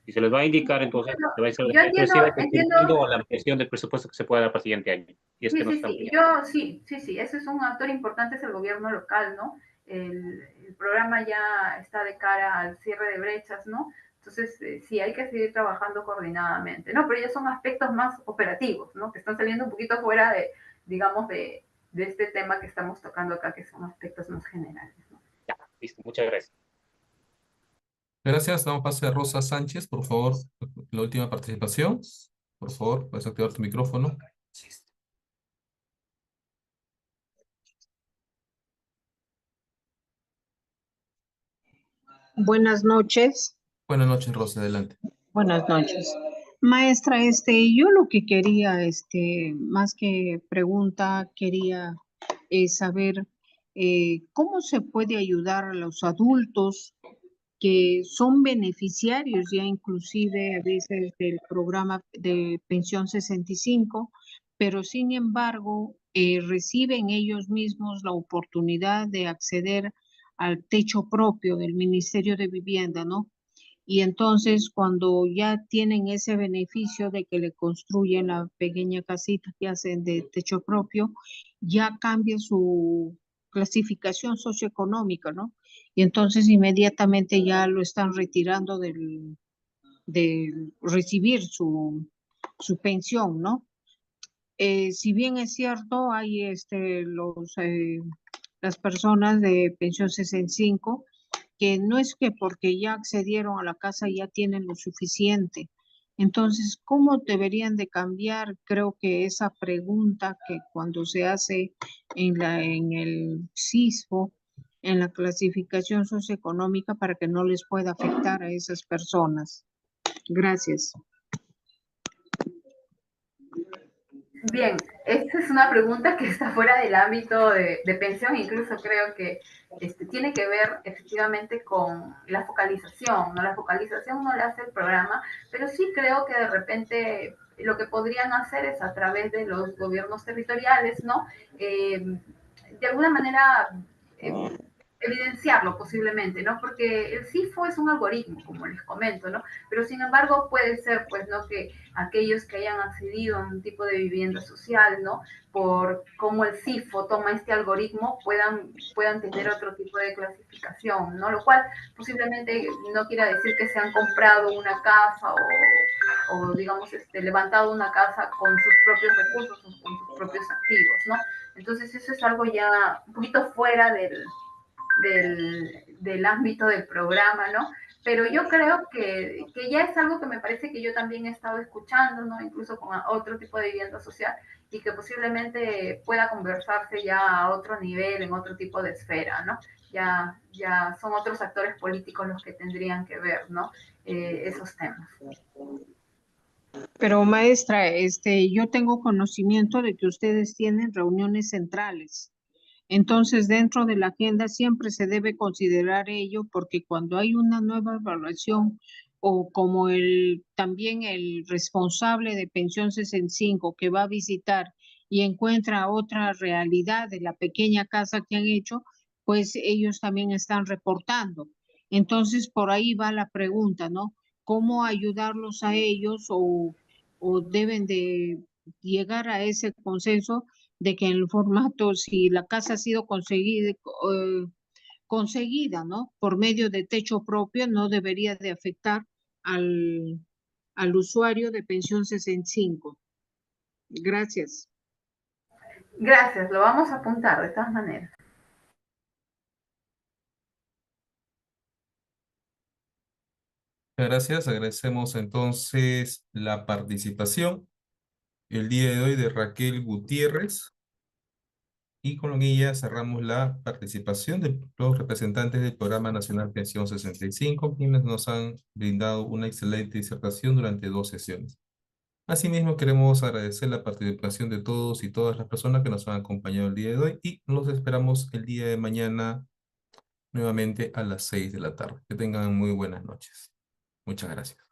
Y se les va a indicar entonces que va a ser Yo entiendo, inclusive entiendo. dependiendo a la ampliación del presupuesto que se pueda dar para el siguiente año. Y es Sí, que no sí, está sí. ampliado. Yo sí, sí, sí. Ese es un actor importante, es el gobierno local, ¿no? El programa ya está de cara al cierre de brechas, ¿no? Entonces, sí, hay que seguir trabajando coordinadamente, ¿no? Pero ya son aspectos más operativos, ¿no? Que están saliendo un poquito fuera de, digamos, de este tema que estamos tocando acá, que son aspectos más generales, ¿no? Ya, listo, muchas gracias. Gracias. Damos pase a Rosa Sánchez, por favor, la última participación. Por favor, puedes activar tu micrófono. Buenas noches. Buenas noches, Rosa, adelante. Buenas noches. Maestra, yo lo que quería, más que pregunta, quería saber cómo se puede ayudar a los adultos que son beneficiarios ya inclusive a veces del programa de pensión 65, pero sin embargo reciben ellos mismos la oportunidad de acceder al techo propio del Ministerio de Vivienda, ¿no? Y entonces cuando ya tienen ese beneficio de que le construyen la pequeña casita que hacen de techo propio, ya cambia su clasificación socioeconómica, ¿no? Y entonces inmediatamente ya lo están retirando de recibir su pensión, ¿no? Si bien es cierto, hay las personas de pensión 65 que no es que porque ya accedieron a la casa ya tienen lo suficiente. Entonces, ¿cómo deberían de cambiar? Creo que esa pregunta que cuando se hace en el CISFO, en la clasificación socioeconómica, para que no les pueda afectar a esas personas. Gracias. Bien, esta es una pregunta que está fuera del ámbito de pensión, incluso creo que tiene que ver efectivamente con la focalización, ¿no? La focalización no la hace el programa, pero sí creo que de repente lo que podrían hacer es a través de los gobiernos territoriales, ¿no? De alguna manera eh, evidenciarlo posiblemente, ¿no? Porque el CIFO es un algoritmo, como les comento, ¿no? Pero sin embargo puede ser, pues, ¿no? Que aquellos que hayan accedido a un tipo de vivienda social, ¿no? Por cómo el CIFO toma este algoritmo, puedan tener otro tipo de clasificación, ¿no? Lo cual posiblemente no quiera decir que se han comprado una casa o digamos, levantado una casa con sus propios recursos o con sus propios activos, ¿no? Entonces eso es algo ya un poquito fuera del ámbito del programa, ¿no? Pero yo creo que ya es algo que me parece que yo también he estado escuchando, ¿no? Incluso con otro tipo de vivienda social y que posiblemente pueda conversarse ya a otro nivel, en otro tipo de esfera, ¿no? Ya son otros actores políticos los que tendrían que ver, ¿no? Esos temas. Pero maestra, yo tengo conocimiento de que ustedes tienen reuniones centrales. Entonces, dentro de la agenda siempre se debe considerar ello porque cuando hay una nueva evaluación o como también el responsable de pensión 65 que va a visitar y encuentra otra realidad de la pequeña casa que han hecho, pues ellos también están reportando. Entonces, por ahí va la pregunta, ¿no? ¿Cómo ayudarlos a ellos o deben de llegar a ese consenso de que en el formato, si la casa ha sido conseguida, ¿no? Por medio de techo propio, no debería de afectar al, al usuario de pensión 65? Gracias. Gracias, lo vamos a apuntar de todas maneras. Gracias. Agradecemos entonces la participación el día de hoy de Raquel Gutiérrez. Y con ella cerramos la participación de los representantes del Programa Nacional Pensión 65, quienes nos han brindado una excelente disertación durante 2 sesiones. Asimismo, queremos agradecer la participación de todos y todas las personas que nos han acompañado el día de hoy y los esperamos el día de mañana nuevamente a las 6 de la tarde. Que tengan muy buenas noches. Muchas gracias.